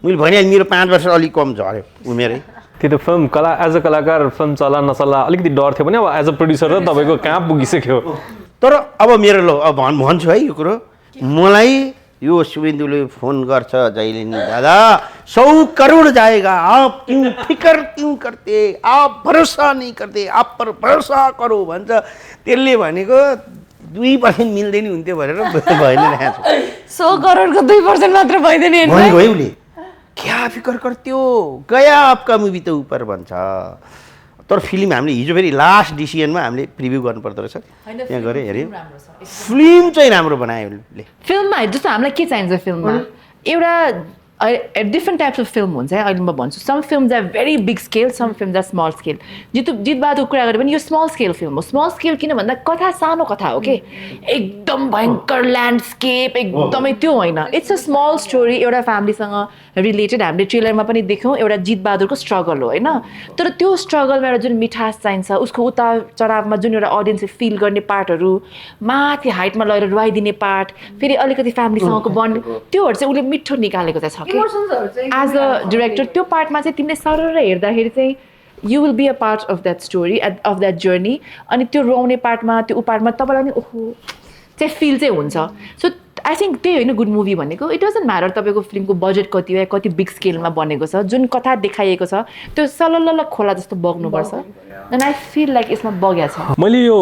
मैले भनिहालेँ मेरो 5 वर्ष अलिक कम झऱ्यो उमेरै त्यो त फिल्म एज अ कलाकार फिल्म चला नचला अलिकति डर थियो भने अब एज अ प्रड्युसर त तपाईँको कहाँ पुगिसक्यो तर अब मेरो अब भन्छु है यो कुरो मलाई यो शुभेन्दुले फोन गर्छ जहिले नि दादा 100 करोड जाएगा आप क्यों फिकर क्यों करते आप भरोसा नहीं करते आप पर भरोसा करो भन्छ त्यसले भनेको 2% मिल्दैन हुन्थ्यो भनेर भएन रहेछ 100 करोडको 2% मात्र भइदैन भनेको है उसले क्या फिकर करते हो गया आपका मुभी त ऊपर भन्छ तर फिल्म हामीले हिजो फेरि लास्ट डिसिजनमा हामीले प्रिभ्यू गर्नुपर्दो रहेछ त्यहाँ गएर हेऱ्यो फिल्म चाहिँ राम्रो बनायो उसले फिल्ममा जस्तो हामीलाई के चाहिन्छ फिल्ममा एउटा डिफ्रेन्ट टाइप्स अफ फिल्म हुन्छ है अहिले म भन्छु some films are very big scale some films are small scale Jitbahadur कुरा गऱ्यो भने यो स्मल स्केल फिल्म हो स्मल स्केल किन भन्दा कथा सानो कथा हो कि एकदम भयङ्कर ल्यान्डस्केप एकदमै त्यो होइन इट्स अ स्मल स्टोरी एउटा फ्यामिलीसँग रिलेटेड हामीले ट्रेलरमा पनि देख्यौँ एउटा जितबहादुरको स्ट्रगल हो होइन तर त्यो स्ट्रगलमा एउटा जुन मिठास चाहिन्छ उसको उतार चढावमा जुन एउटा अडियन्सले फिल गर्ने पार्टहरू माथि हाइटमा लगेर रुवाइदिने पार्ट फेरि अलिकति फ्यामिलीसँगको बन्ड त्योहरू चाहिँ उसले मिठो निकालेको चाहिँ छ कि एज अ डिरेक्टर त्यो पार्टमा चाहिँ तिमीले सरर हेर्दाखेरि चाहिँ you will be a part of that story of that journey अनि त्यो रोउने पार्टमा त्यो पार्टमा तपाईँलाई नि ओहो चाहिँ फिल चाहिँ हुन्छ सो आई थिङ्क त्यही होइन गुड मुभी भनेको इट डजन्ट म्याटर तपाईँको फिल्मको बजेट कति हो कति बिग स्केलमा बनेको छ जुन कथा देखाइएको छ त्यो सलल्ल खोला जस्तो बग्नुपर्छ एन्ड आई फिल लाइक यसमा बग्या छ मैले यो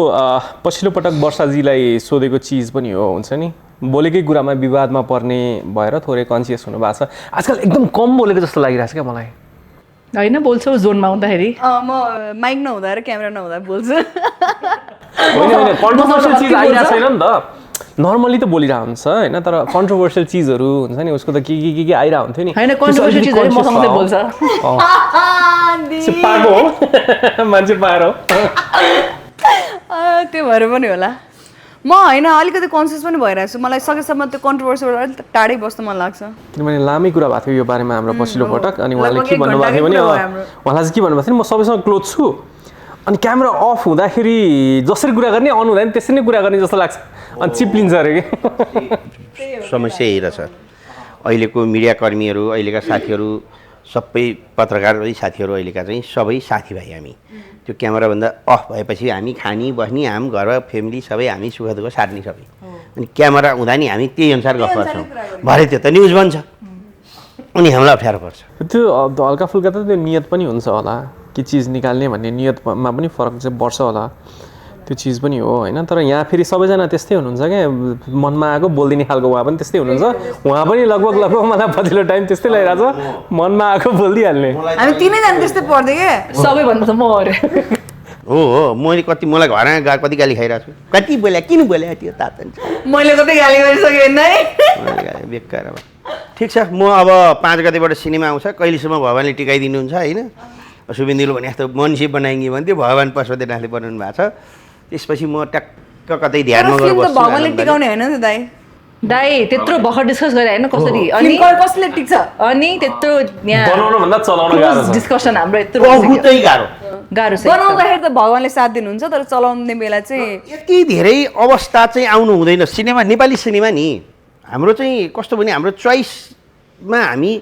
पछिल्लो पटक वर्षाजीलाई सोधेको चिज पनि हो हुन्छ नि बोलेकै कुरामा विवादमा पर्ने भएर थोरै कन्सियस हुनु भएको छ आजकल एकदम कम बोलेको जस्तो लागिरहेको छ क्या मलाई होइन बोल्छौ जोनमा हुँदाखेरि म माइक नहुँदा र क्यामेरा नहुँदा बोल्छु होइन कन्ट्रोभर्सियल चिज आइरहेको छैन नि त नर्मली त बोलिरहेको हुन्छ होइन तर कन्ट्रोभर्सियल चिजहरू हुन्छ नि उसको त के आइरहेको हुन्थ्यो नि होइन कन्ट्रोभर्सियल चिजहरू मसँग मात्रै बोल्छ पाएको हो मान्छे पाएर हो त्यो भएर पनि होला म होइन अलिकति कन्सियस पनि भइरहेको छु मलाई सकेसम्म त्यो कन्ट्रोभर्सीबाट अलिक टाढै बस्न मन लाग्छ किनभने लामै कुरा भएको थियो यो बारेमा हाम्रो पछिल्लो पटक अनि उहाँले के लगभग एक भन्नुभएको थियो भने घन्टाकै कुरा भयो हाम्रो। उहाँलाई चाहिँ के भन्नुभएको थियो नि म सबैसँग क्लोज छु अनि क्यामेरा अफ हुँदाखेरि जसरी कुरा गर्ने अन हुँदैन त्यसरी नै कुरा गर्ने जस्तो लाग्छ अनि चिप्लिन्छ अरे कि समस्या यही रहेछ अहिलेको मिडियाकर्मीहरू अहिलेका साथीहरू सबै पत्रकार साथीहरू अहिलेका चाहिँ सबै साथीभाइ हामी त्यो क्यामेराभन्दा अफ भएपछि हामी खानी बस्ने हाम घर फ्यामिली सबै हामी सुख दुःख सार्ने सबै अनि क्यामेरा हुँदा नि हामी त्यही अनुसार गफ गर्छौँ भरे त्यो त न्युज बन्छ अनि हामीलाई अप्ठ्यारो पर्छ त्यो हल्का फुल्का त त्यो नियत पनि हुन्छ होला के चिज निकाल्ने भन्ने नियतमा पनि फरक चाहिँ पर्छ होला त्यो चिज पनि हो होइन तर यहाँ फेरि सबैजना त्यस्तै हुनुहुन्छ क्या मनमा आएको बोलिदिने खालको उहाँ पनि त्यस्तै हुनुहुन्छ उहाँ पनि लगभग मलाई पछिल्लो टाइम त्यस्तै लागिरहेको छ मनमा आएको बोलिदिइहाल्ने हामी तिनैजना त्यस्तै पढ्दै क्या सबैभन्दा त म अरे हो मैले मलाई घरमा गएर कति गाली खाइरहेको छु कति बोल्या किन बोल्या त्यो तातो मैले कतै गाली गरिसकेँ है बेकार अब ठिक छ म अब 5 गतेबाट सिनेमा आउँछ कहिलेसम्म भगवान्ले टिकाइदिनुहुन्छ होइन सुबिन्दिलो भने जस्तो मनुष्य बनाइङ्गी भन्थ्यो भगवान् पशुपतिनाथले बनाउनु भएको छ त्यसपछि म ट्याक्क कतै ध्यानमा गएर बस्छु भगवान्ले टिकाउने होइन नि दाइ दाइ त्यत्रो भर्खर डिस्कस गरे होइन कसरी अनि कसले टिक्छ अनि त्यत्रो यहाँ बनाउनु भन्दा चलाउन गाह्रो छ डिस्कसन हाम्रो यत्रो बहुतै गाह्रो गाह्रो छ बनाउँदाखेरि त भगवान्ले साथ दिनुहुन्छ तर चलाउने बेला चाहिँ यति धेरै अवस्था चाहिँ आउनु हुँदैन सिनेमा नेपाली सिनेमा नि हाम्रो चाहिँ कस्तो भने हाम्रो चोइसमा हामी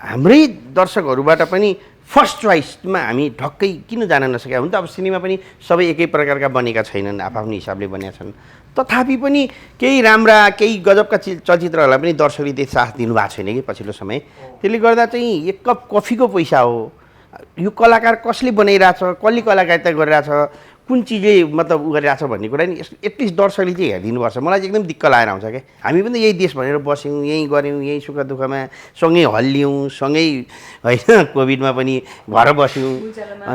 हाम्रै दर्शकहरूबाट पनि फर्स्ट चोइसमा हामी ढक्कै किन जान नसकेका हुन् त अब सिनेमा पनि सबै एकै प्रकारका बनेका छैनन् आफ्नो हिसाबले बनेका छन् तथापि पनि केही राम्रा केही गजबका चलचित्रहरूलाई पनि दर्शकले त्यति साथ दिनुभएको छैन कि पछिल्लो समय त्यसले गर्दा चाहिँ एक कप कफीको पैसा हो यो कलाकार कसले बनाइरहेछ कसले कलाकारिता गरिरहेछ कुन चिजले मतलब उ गरिरहेछ भन्ने कुरा नि एटलिस्ट दर्शकले चाहिँ हेरिदिनुपर्छ मलाई चाहिँ एकदम दिक्क लागेर आउँछ क्या हामी पनि यही देश भनेर बस्यौँ यहीँ गऱ्यौँ यहीँ सुख दुःखमा सँगै हल्लियौँ सँगै होइन कोभिडमा पनि घर बस्यौँ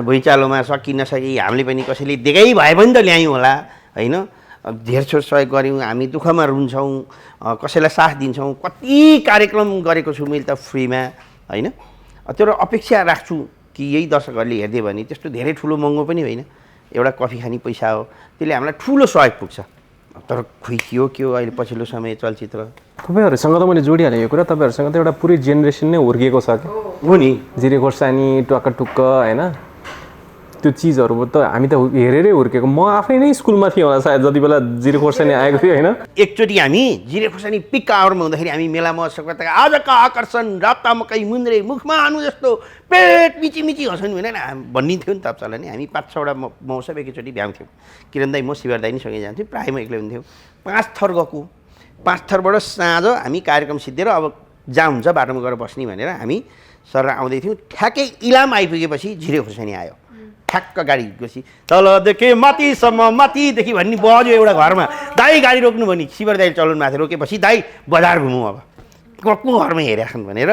भुइँचालोमा सकि नसकी हामीले पनि कसैले दिएकै भए पनि त ल्यायौँ होला होइन धेर थोर सहयोग गऱ्यौँ हामी दुःखमा रुन्छौँ कसैलाई साथ दिन्छौँ कति कार्यक्रम गरेको छु मैले त फ्रीमा होइन त्यो अपेक्षा राख्छु कि यही दर्शकहरूले हेरिदियो भने त्यस्तो धेरै ठुलो महँगो पनि होइन एउटा कफी खाने पैसा हो त्यसले हामीलाई ठुलो सहयोग पुग्छ तर खोइ के हो अहिले पछिल्लो समय चलचित्र तपाईँहरूसँग त मैले जोडिहालेँ यो कुरा तपाईँहरूसँग त एउटा पुरै जेनेरेसन नै हुर्किएको छ कि हो नि जिरे खोर्सानी टुक्क होइन त्यो चिजहरू त हामी त हेरेरै हुर्केको म आफै नै स्कुलमा थिएँ होला सायद जति बेला जिरे खोर्सानी आएको थियो होइन एकचोटि हामी जिरे खोर्सानी पिक आवरमा हुँदाखेरि हामी मेला महोत्सवका आजका आकर्षण राता मकै मुन्द्रे मुखमा आनु जस्तो पेट मिची मिची हँसाउनु होइन भनिन्थ्यो नि तप्चालाई नि हामी 5-6वटा महोत्सव एकैचोटि भ्याउँथ्यौँ किरण दाई म शिवर दाई नि सँगै जान्थ्यौँ प्रायः म एक्लै हुन्थ्यौँ 5 थर गएको 5 थरबाट साँझ हामी कार्यक्रम सिद्धिएर अब जहाँ हुन्छ बाटोमा गएर बस्ने भनेर हामी सर आउँदै थियौँ ठ्याक्कै इलाम आइपुगेपछि जिरे खोर्सानी आयो ठ्याक्क गाडी गएपछि तलदेखि माथिसम्म माथिदेखि भन्ने बज्यो एउटा घरमा दाई गाडी रोक्नु भने शिवर दाई चलाउनु भएको थियो रोकेपछि दाई बजार घुमौँ अब को घरमा हेरेका छन् भनेर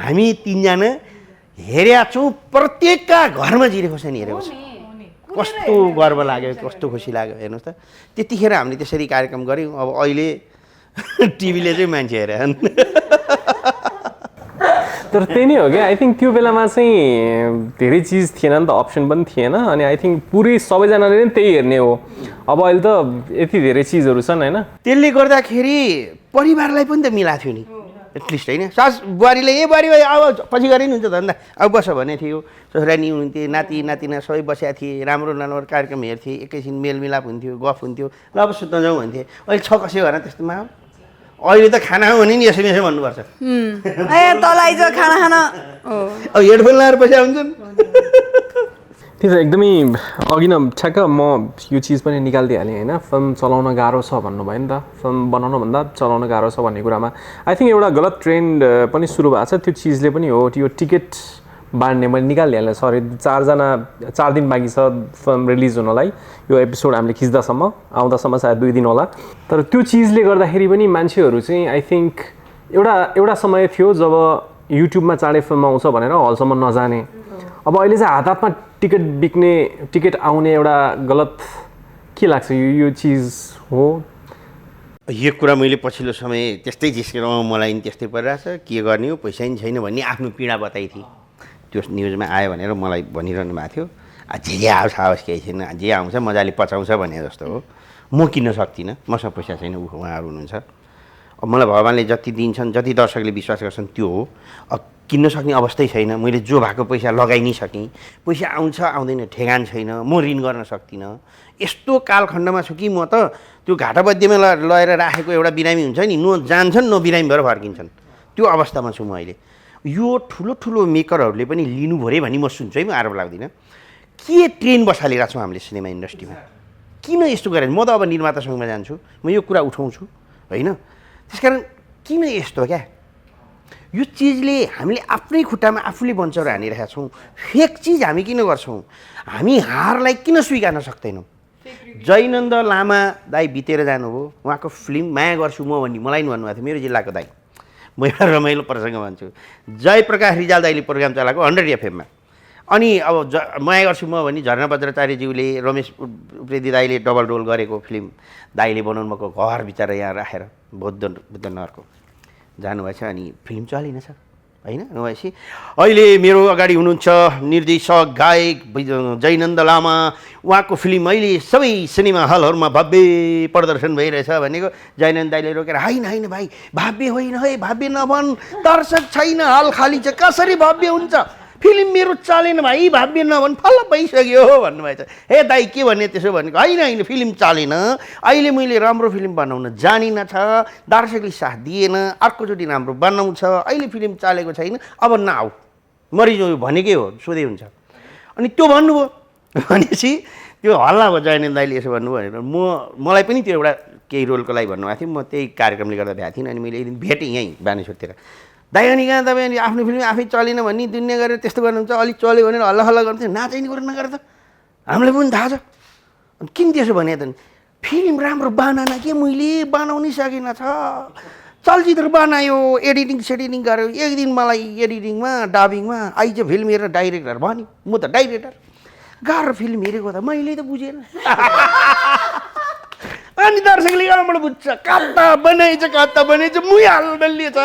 हामी 3जना हेरेका छौँ प्रत्येकका घरमा जिरे खोर्सानी हेरेको छ कस्तो गर्व लाग्यो कस्तो खुसी लाग्यो हेर्नुहोस् त त्यतिखेर हामीले त्यसरी कार्यक्रम गऱ्यौँ अब अहिले टिभीले चाहिँ मान्छे हेरेछन् तर त्यही नै हो क्या आई थिङ्क त्यो बेलामा चाहिँ धेरै चिज थिएन नि त अप्सन पनि थिएन अनि आई थिङ्क पुरै सबैजनाले नै त्यही हेर्ने हो अब अहिले त यति धेरै चिजहरू छन् होइन त्यसले गर्दाखेरि परिवारलाई पनि त मिलाएको थियो नि एटलिस्ट होइन सास बुहारीले ए बुहारी अब पछि गरे नि हुन्छ धन्दा अब बस भने थियो छोरानी हुन्थे नाति नातिना सबै बसेका थिए राम्रो राम्रो कार्यक्रम हेर्थे एकैछिन मेलमिलाप हुन्थ्यो गफ हुन्थ्यो ल अब सुत्न जाउँ भन्थे अहिले छ कसै भएर त्यस्तोमा अहिले त खाना हो भने नि यसो यसो भन्नुपर्छ तल आइज खाना खाना अब हेडफोन लगाएर बसेका हुन्छन् त्यही त एकदमै अघि न ठ्याक्क म यो चिज पनि निकालिदिइहालेँ होइन फिल्म चलाउन गाह्रो छ भन्नुभयो नि त फिल्म बनाउनुभन्दा चलाउन गाह्रो छ भन्ने कुरामा आई थिङ्क एउटा गलत ट्रेन्ड पनि सुरु भएको छ त्यो चिजले पनि हो यो टिकट बाँड्ने मैले निकालिदिइहालेँ सरी 4 दिन बाँकी छ फिल्म रिलिज हुनलाई यो एपिसोड हामीले खिच्दासम्म आउँदासम्म सायद 2 दिन होला तर त्यो चिजले गर्दाखेरि पनि मान्छेहरू चाहिँ आई थिङ्क एउटा समय थियो जब युट्युबमा चाँडै फिल्म आउँछ भनेर हलसम्म नजाने अब अहिले चाहिँ हात हातमा टिकट बिक्ने टिकट आउने एउटा गलत के लाग्छ यो चिज हो? यो कुरा मैले पछिल्लो समय त्यस्तै जिस्केर मलाई नि त्यस्तै परिरहेछ, के गर्ने हो, पैसा नि छैन भन्ने आफ्नो पीडा बताइ थिएँ। त्यो न्युजमा आयो भनेर मलाई भनिरहनु भएको थियो। जे आओस् केही छैन, जे आउँछ मजाले पचाउँछ भने जस्तो हो। म किन्न सक्दिनँ, मसँग पैसा छैन, उहाँहरू हुनुहुन्छ। अब मलाई भगवान्ले जति दिन्छन्, जति दर्शकले विश्वास गर्छन् त्यो हो। अब किन्न सक्ने अवस्थै छैन, मैले जो भएको पैसा लगाइ नै सकेँ। पैसा आउँछ आउँदैन ठेगान छैन, म ऋण गर्न सक्दिनँ। यस्तो कालखण्डमा छु कि म त त्यो घाटाबद्यमा लगेर राखेको एउटा बिरामी हुन्छ नि, जान्छन् बिरामी भएर फर्किन्छन्, त्यो अवस्थामा छु म अहिले। यो ठुलो ठुलो मेकरहरूले पनि लिनु भरे भने म सुन्छु है, म आरोप लाग्दिनँ। के ट्रेन बसालिरहेको छौँ हामीले सिनेमा इन्डस्ट्रीमा? किन यस्तो गरेर म त अब निर्मातासँगमा जान्छु, म यो कुरा उठाउँछु होइन। त्यसकारण किन यस्तो क्या? यो चिजले हामीले आफ्नै खुट्टामा आफूले बन्चर हानिरहेका छौँ। फेक चिज हामी किन गर्छौँ? हामी हारलाई किन स्वीकार्न सक्दैनौँ? जयनन्द लामा दाई बितेर जानुभयो, उहाँको फिल्म माया गर्छु म भन्ने मलाई नि भन्नुभएको थियो, मेरो जिल्लाको दाई। म एउटा रमाइलो प्रसङ्ग भन्छु। जयप्रकाश रिजाल दाईले प्रोग्राम चलाएको 100 FM-मा। अनि अब माया गर्छु म भन्ने झरना बज्राचार्यज्यूले, रमेश उप्रेती दाईले डबल रोल गरेको फिल्म दाईले बनाउनु भएको घर बिचरा यहाँ राखेर बुद्धनगरको जानुभएछ। अनि फिल्म चलेन छ होइन। नभएपछि अहिले मेरो अगाडि हुनुहुन्छ निर्देशक गायक जयनन्द लामा, उहाँको फिल्म अहिले सबै सिनेमा हलहरूमा भव्य प्रदर्शन भइरहेछ भनेको जयनन्द दाईले रोकेर होइन होइन भाइ, भव्य होइन है, भव्य नभन्, दर्शक छैन, हल खाली छ, कसरी भव्य हुन्छ? फिल्म मेरो चलेन भाइ, भव्य नभन्, फल भइसक्यो भन्नुभएछ। हे दाइ के भन्ने त्यसो भनेको? होइन होइन, फिल्म चलेन, अहिले मैले राम्रो फिल्म बनाउन जानिन छ, दर्शकले साथ दिएन, अर्कोचोटि राम्रो बनाउँछ, अहिले फिल्म चलेको छैन, अब नआऊ, मरिजाऊ भनेकै हो, सोधै हुन्छ। अनि त्यो भन्नुभयो भनेपछि त्यो हल्ला भयो, जयनन्द दाइले यसो भन्नुभयो भनेर मलाई पनि त्यो एउटा केही रोलको लागि भन्नुभएको थियो। म त्यही कार्यक्रमले गर्दा भ्याएको थिइनँ। अनि मैले एक दिन भेटेँ यहीँ बानेश्वरतिर। दाइ अनि कहाँ तपाईँ आफ्नो फिल्म आफै चलेन भन्ने दुनियाँ गरेर त्यस्तो गर्नुहुन्छ, अलिक चल्यो भनेर हल्ला हल्ला गर्नुहुन्छ, नाचाइने कुरो नगर त, हामीलाई पनि थाहा छ। अनि किन त्यसो भने त? फिल्म राम्रो बनाएन के, मैले बनाउनै सकेन छ, चलचित्र बनायो, एडिटिङ सेडिटिङ गर्यो, एक दिन मलाई एडिटिङमा डबिङमा आइज फिल्म हेरेर डाइरेक्टर भन्यो, म त डाइरेक्टर गरेर फिल्म हेरेको त मैले त बुझेन। अनि दर्शकले गरमबाट बुझ्छ, कता बनाइछ मुहाल बलिएछ।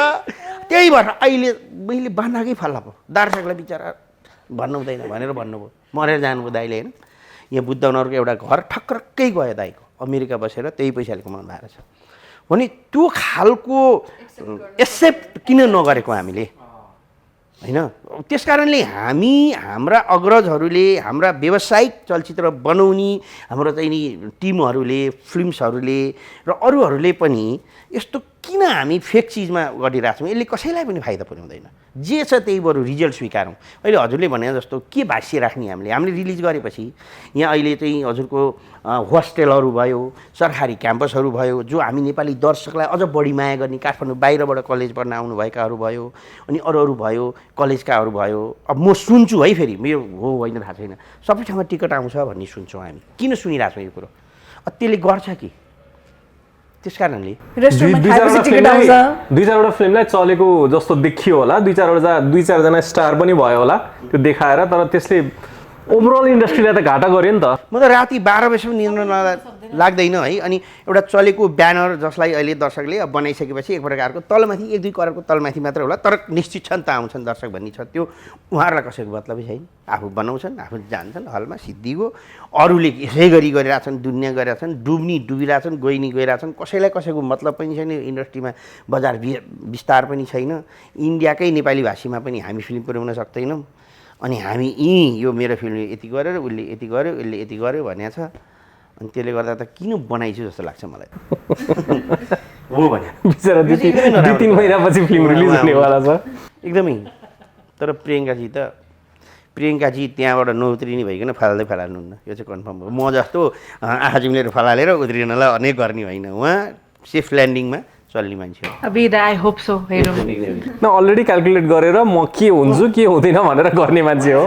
त्यही भएर अहिले मैले बनाएकै फल्ला भयो, दर्शकलाई बिचरा भन्नु हुँदैन भनेर भन्नुभयो, मरेर जानुभयो दाइले होइन। यहाँ बुद्धनगरको एउटा घर ठक्करक्कै गयो दाइको, अमेरिका बसेर त्यही पैसाले कमाउनु भएको छ भने त्यो खालको एक्सेप्ट किन नगरेको हामीले होइन? त्यस कारणले हाम्रा अग्रजहरूले, हाम्रा व्यावसायिक चलचित्र बनाउने हाम्रो चाहिँ नि टिमहरूले, फिल्म्सहरूले र अरूहरूले पनि यस्तो किन हामी फेक चिजमा गरिरहेको छौँ? यसले कसैलाई पनि फाइदा पुर्याउँदैन। जे छ त्यही बरु रिजल्ट स्वीकारौँ। अहिले हजुरले भने जस्तो के भाष्य राख्ने हामीले रिलिज गरेपछि यहाँ अहिले चाहिँ हजुरको होस्टेलहरू भयो, सरकारी क्याम्पसहरू भयो, जो हामी नेपाली दर्शकलाई अझ बढी माया गर्ने, काठमाडौँ बाहिरबाट कलेज पढ्न आउनुभएकाहरू भयो, अनि अरू भयो, कलेजकाहरू भयो। अब म सुन्छु है, फेरि मेरो हो होइन थाहा छैन, सबै ठाउँमा टिकट आउँछ भन्ने सुन्छौँ हामी। किन सुनिरहेछौँ यो कुरो? त्यसले गर्छ कि त्यस कारणले दुई चारवटा फिल्मलाई चलेको जस्तो देखियो होला, दुई चारजना स्टार पनि भयो होला त्यो देखाएर, तर त्यसले ओभरअल इन्डस्ट्रीलाई त घाटा गर्यो नि त। म त राति 12 बजीसम्म निद्रा लाग्दैन है। अनि एउटा चलेको ब्यानर जसलाई अहिले दर्शकले अब बनाइसकेपछि एक प्रकारको तलमाथि 1-2 करोडको तलमाथि मात्र होला, तर निश्चित छ नि त आउँछन् दर्शक भन्ने छ। त्यो उहाँहरूलाई कसैको मतलबै छैन, आफू बनाउँछन्, आफू जान्छन् हलमा, सिद्धिको अरूले यसै गरी गरिरहेछन्, दुनियाँ गरिरहेछन्, डुबिरहेछन्, गइरहेछन्, कसैलाई कसैको मतलब पनि छैन। इन्डस्ट्रीमा बजार विस्तार पनि छैन, इन्डियाकै नेपाली भाषीमा पनि हामी फिल्म पुर्याउन सक्दैनौँ। अनि हामी यो मेरो फिल्म यति गरेर उसले यति गर्यो, उसले यति गर्यो भनेको छ, अनि त्यसले गर्दा त किन बनाइछु जस्तो लाग्छ मलाई। हो भने बिचरा 2-3 महिनापछि फिल्म रिलिज हुनेवाला छ एकदमै। तर प्रियङ्काजी त्यहाँबाट नउत्रिने भइकन फलाल्नुहुन्न, यो चाहिँ कन्फर्म हो। म जस्तो आँखा चिम्लेर फलालेर उत्रिनलाई अनेक गर्ने होइन, उहाँ सेफ ल्यान्डिङमा चल्ने मान्छे हो। I hope so. न अलरेडी क्यालकुलेट गरेर म के हुन्छु के हुँदैन भनेर गर्ने मान्छे हो।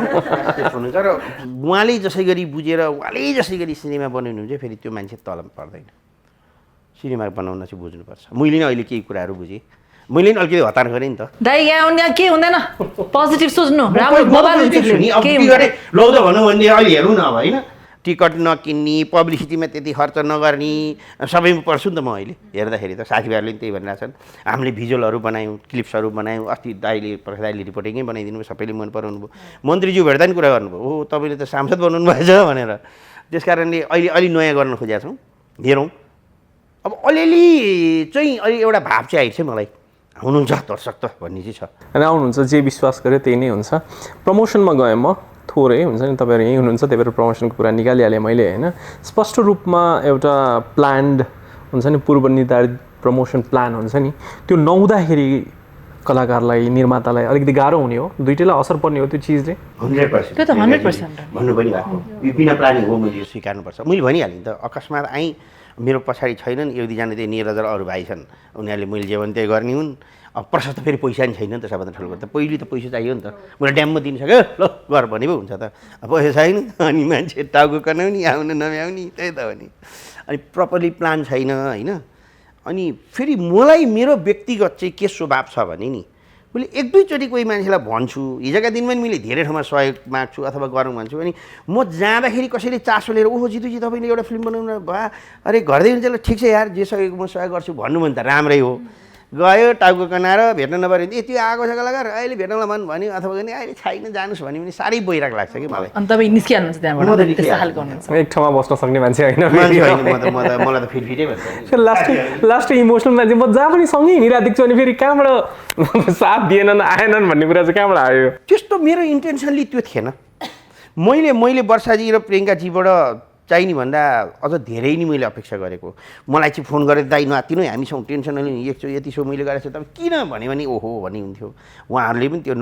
हुनुहुन्छ र उहाँले जसै गरी बुझेर उहाँले जसै गरी सिनेमा बनाउनुहुन्छ, फेरि त्यो मान्छे तल पर्दैन। सिनेमा बनाउन चाहिँ बुझ्नुपर्छ। मैले नै अहिले केही कुराहरू बुझेँ, मैले नि अलिकति हतार गरेँ नि त दाइ यहाँ यहाँ के हुँदैन पोजिटिभ सोच्नु राम्रो म बबाल हुन्छ positive छु नि, अब के के हुन्छ गरेँ लौ त भनौँ भने अहिले हेरौँ न अब होइन टिकट नकिन्ने पब्लिसिटीमा त्यति खर्च नगर्ने सबैमा पर्छु नि त म अहिले हेर्दाखेरि त साथीभाइहरूले पनि त्यही भनिरहेछन् हामीले भिजुअलहरू बनायौँ क्लिप्सहरू बनायौँ अस्ति प्रकाश दाइले रिपोर्टिङै बनाइदिनु भयो सबैले मन पराउनु भयो मन्त्रीज्यू भेट्दा नि कुरा गर्नुभयो हो तपाईँले त सांसद बनाउनु भएछ भनेर त्यस कारणले अहिले नयाँ गर्न खोजेका छौँ हेरौँ अब अलिअलि चाहिँ अहिले एउटा भाव चाहिँ आएको छ मलाई हुनुहुन्छ दर्शक त भन्ने चाहिँ छ अनि आउनुहुन्छ जे विश्वास गर्यो त्यही नै हुन्छ प्रमोसनमा गएँ म थोरै हुन्छ नि तपाईँहरू यहीँ हुनुहुन्छ त्यही भएर प्रमोसनको कुरा निकालिहालेँ मैले होइन स्पष्ट रूपमा एउटा प्लान्ड हुन्छ नि पूर्व निर्धारित प्रमोसन प्लान हुन्छ नि त्यो नहुँदाखेरि कलाकारलाई निर्मातालाई अलिकति गाह्रो हुने हो दुइटैलाई असर पर्ने हो त्यो चिजले 100% त्यो त 100% भन्नु पनि भएको यो बिना प्लानिङ हो मैले यो स्वीकार्नुपर्छ मैले भनिहालेँ त अकस्मात आएँ मेरो पछाडि छैनन् एक दुईजना त्यही निरज र अरू भाइ छन् उनीहरूले मैले जे भने त्यही गर्ने हुन् अब प्रशस्त फेरि पैसा नि छैन नि त सबभन्दा ठुलो कुरा त पहिले त पैसा चाहियो नि त मैले ड्याममा दिनसक्यो ल गर भने पो हुन्छ त अब पैसा छैन अनि मान्छे टाउको कनाउने आउनु नभ्याउने त्यही त हो नि अनि प्रपरली प्लान छैन होइन अनि फेरि मलाई मेरो व्यक्तिगत चाहिँ के स्वभाव छ भने नि मैले एक दुईचोटि कोही मान्छेलाई भन्छु हिजोका दिनमा नि मैले धेरै ठाउँमा सहयोग माग्छु अथवा गरौँ भन्छु अनि म जाँदाखेरि कसैले चासो लिएर ओहो जितुजी तपाईँले एउटा फिल्म बनाउनु भयो अरे घरदै हुन्छ ल ठिक छ यार जे सकेको म सहयोग गर्छु भन्नु भने त राम्रै हो गयो टाउको कनाएर भेट्न नपऱ्यो भने त्यो आएको छ कलाकार अहिले भेट्नलाई मन भन्यो अथवा भने अहिले छैन जानुहोस् भन्यो भने साह्रै बोइराक लाग्छ कि मलाई अनि तपाईँ निस्किहाल्नुहुन्छ त्यहाँबाट त्यस्तो खालको हुनुहुन्छ एक ठाउँमा बस्न सक्ने मान्छे होइन मान्छे होइन मलाई त फिटफिटै भन्छ लास्ट इमोसनल मान्छे म जहाँ पनि सँगै हिँडिरहेको देख्छु अनि फेरि कहाँबाट साथ दिएनन् आएनन् भन्ने कुरा चाहिँ कहाँबाट आयो त्यस्तो मेरो इन्टेन्सनली त्यो थिएन मैले वर्षाजी र प्रियङ्काजीबाट चाहिने भन्दा अझ धेरै नै मैले अपेक्षा गरेको मलाई चाहिँ फोन गरेर दाइ नआत्तिनु हामी छौँ टेन्सन नलिनु यति सो मैले गरेको छु तपाईँ किन भन्यो भने ओहो भन्ने हुन्थ्यो उहाँहरूले पनि त्यो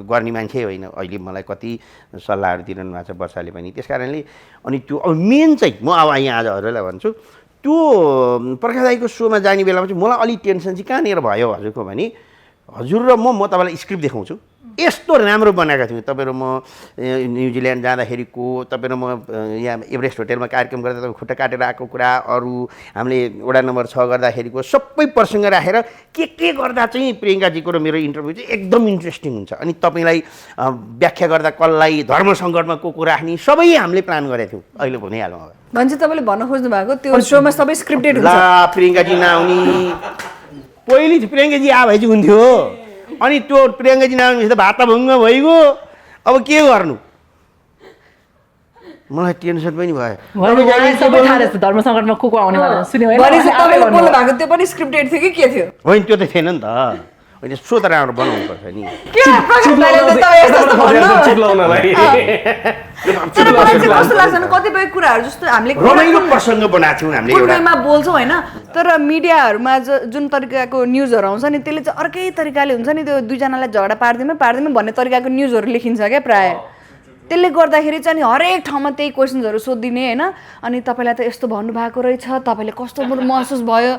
गर्ने मान्छे होइन अहिले मलाई कति सल्लाहहरू दिइरहनु भएको छ वर्षाले पनि त्यस कारणले अनि त्यो अब मेन चाहिँ म अब यहाँ आज हजुरलाई भन्छु त्यो प्रकाश दाइको सोमा जाने बेलामा चाहिँ मलाई अलिक टेन्सन चाहिँ कहाँनिर भयो हजुरको भने हजुर र म तपाईँलाई स्क्रिप्ट देखाउँछु यस्तो राम्रो बनाएका थियौँ तपाईँ र म न्युजिल्यान्ड जाँदाखेरिको तपाईँ र म यहाँ एभरेस्ट होटेलमा कार्यक्रम गर्दा तपाईँ खुट्टा काटेर आएको कुरा अरू हामीले वडा नम्बर 6 गर्दाखेरिको सबै प्रसङ्ग राखेर के गर्दा चाहिँ प्रियङ्काजीको र मेरो इन्टरभ्यू चाहिँ एकदम इन्ट्रेस्टिङ हुन्छ अनि तपाईँलाई व्याख्या गर्दा कसलाई धर्म सङ्कटमा को राख्ने सबै हामीले प्लान गरेका थियौँ अहिले भनिहालौँ अब भन्छ तपाईँले भन्न खोज्नु भएको त्यो सोमा सबै स्क्रिप्टेड हुन्छ ला प्रियङ्काजी नआउने पहिले प्रियङ्काजी आ भए चाहिँ हुन्थ्यो अनि त्यो प्रियङ्काजी नआउनु त भातभङ्ग भइगयो अब के गर्नु मलाई टेन्सन पनि भयो धर्म सङ्कटमा को आउने सुन्यो तपाईँले बोल्नु भएको त्यो पनि स्क्रिप्टेड थियो कि के थियो होइन त्यो त थिएन नि त होइन सो त राम्रो बनाउनु पर्छ नि कस्तो लाग्छ भने कतिपय कुराहरू जस्तो हामीले रमाइलो प्रसङ्ग बनाएको थियौँ हामीले कुरामा बोल्छौँ होइन तर मिडियाहरूमा जुन तरिकाको न्युजहरू आउँछ नि त्यसले चाहिँ अर्कै तरिकाले हुन्छ नि त्यो दुईजनालाई झगडा पार्दैमा भन्ने तरिकाको न्युजहरू लेखिन्छ क्या प्रायः त्यसले गर्दाखेरि चाहिँ हरेक ठाउँमा त्यही क्वेसन्सहरू सोधिदिने होइन अनि तपाईँलाई त यस्तो भन्नुभएको रहेछ तपाईँले कस्तो महसुस भयो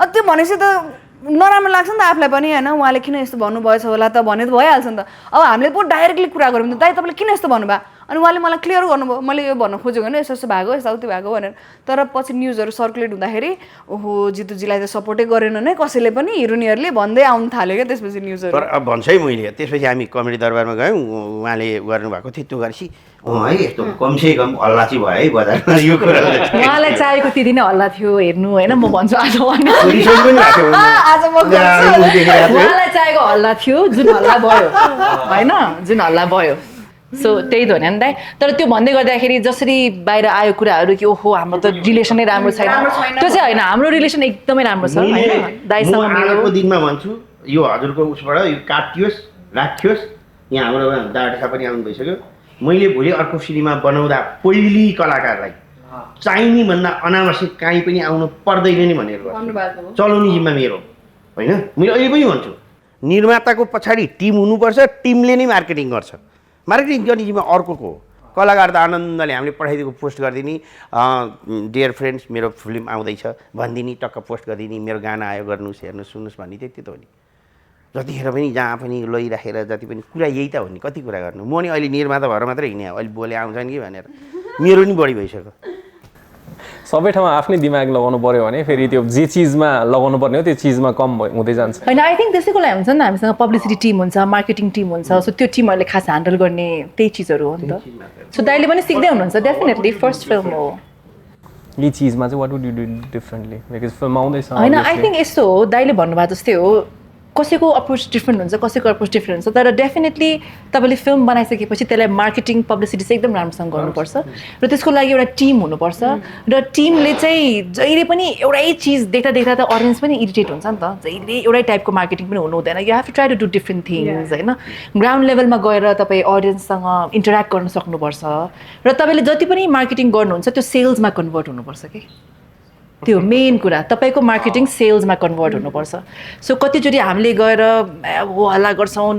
त्यो भनेपछि त नराम्रो लाग्छ नि त आफूलाई पनि होइन उहाँले किन यस्तो भन्नुभएछ होला त भने त भइहाल्छ नि त अब हामीले पो डाइरेक्टली कुरा गऱ्यौँ नि त दाइ तपाईँले किन यस्तो भन्नुभयो अनि उहाँले मलाई क्लियर गर्नुभयो मैले यो भन्न खोजेको होइन यस्तो यस्तो भएको यस्तो भएको भनेर तर पछि न्युजहरू सर्कुलेट हुँदाखेरि ओहो जितुजीलाई त सपोर्टै गरेन नै कसैले पनि हिरोनीहरूले भन्दै आउनु थाल्यो क्या त्यसपछि न्युजहरू तर अब भन्छ है मैले त्यसपछि हामी कमेडी दरबारमा गयौँ उहाँले गर्नुभएको थियो त्यो गरेपछि है यस्तो कमसे कम हल्ला चाहिँ भयो है बजारमा यो कुरा उहाँलाई चाहिएको त्यति नै हल्ला थियो हेर्नु होइन म भन्छु आज आज म उहाँलाई चाहिएको हल्ला थियो जुन हल्ला भयो होइन जुन हल्ला भयो सो त्यही त हो नि दाइ तर त्यो भन्दै गर्दाखेरि जसरी बाहिर आयो कुराहरू कि ओहो हाम्रो त रिलेसनै राम्रो छैन त्यो चाहिँ होइन हाम्रो रिलेसन एकदमै राम्रो छ होइन दाइसँग मेरो दिनमा भन्छु यो हजुरको उसबाट यो काटियोस् राखियोस् यहाँ हाम्रो दाडा पनि आउनु भइसक्यो मैले भोलि अर्को सिनेमा बनाउँदा पहिली कलाकारलाई चाहिने भन्दा अनावश्यक काहीँ पनि आउनु पर्दैन नि भनेर चलाउने जिम्मा मेरो होइन मैले अहिले पनि भन्छु निर्माताको पछाडि टिम हुनुपर्छ टिमले नै मार्केटिङ गर्छ मार्केटिङ गर्ने जिम्मा अर्को हो कलाकार त आनन्दले हामीले पठाइदिएको पोस्ट गरिदिने डियर फ्रेन्ड्स मेरो फिल्म आउँदैछ भनिदिने टक्क पोस्ट गरिदिने मेरो गाना आयो गर्नुहोस् हेर्नुहोस् सुन्नुहोस् भन्ने त्यति त हो नि जतिखेर पनि जहाँ पनि लैराखेर जति पनि कुरा यही त हो नि कति कुरा गर्नु म नि अहिले निर्माता भएर मात्रै हिँडेँ अहिले बोले आउँछन् कि भनेर मेरो नि बढी भइसक्यो सबै ठाउँमा आफ्नै दिमाग लगाउनु पर्यो भने फेरि त्यो जे चिजमा लगाउनु पर्ने हो त्यो चिजमा कम हुँदै जान्छ। होइन आई थिङ्क त्यसैको लागि हुन्छ नि त हामीसँग पब्लिसिटी टिम हुन्छ मार्केटिङ टिम हुन्छ सो त्यो टिमहरूले खास ह्यान्डल गर्ने त्यही चिजहरू हो नि त। सो दाइले पनि सिक्दै हुनुहुन्छ डेफिनेटली फर्स्ट फिल्म हो। यी चिजमा चाहिँ what would you do differently because film आउँदैछ होइन आई थिङ्क यस्तो हो दाइले भन्नुभएको जस्तै हो कसैको अप्रोच डिफ्रेन्ट हुन्छ कसैको अप्रोच डिफ्रेन्ट हुन्छ तर डेफिनेटली तपाईँले फिल्म बनाइसकेपछि त्यसलाई मार्केटिङ पब्लिसिटी चाहिँ एकदम राम्रोसँग गर्नुपर्छ र त्यसको लागि एउटा टिम हुनुपर्छ र टिमले चाहिँ जहिले पनि एउटै चिज देख्दा देख्दा त अडियन्स पनि इरिटेट हुन्छ नि त जहिले एउटै टाइपको मार्केटिङ पनि हुनु हुँदैन you have to try to do different things होइन ग्राउन्ड लेभलमा गएर तपाईँ अडियन्ससँग इन्टरेक्ट गर्न सक्नुपर्छ र तपाईँले जति पनि मार्केटिङ गर्नुहुन्छ त्यो सेल्समा कन्भर्ट हुनुपर्छ कि त्यो मेन कुरा तपाईँको मार्केटिङ सेल्समा कन्भर्ट हुनुपर्छ। सो कतिचोटि हामीले गएर हो हल्ला गर्छौँ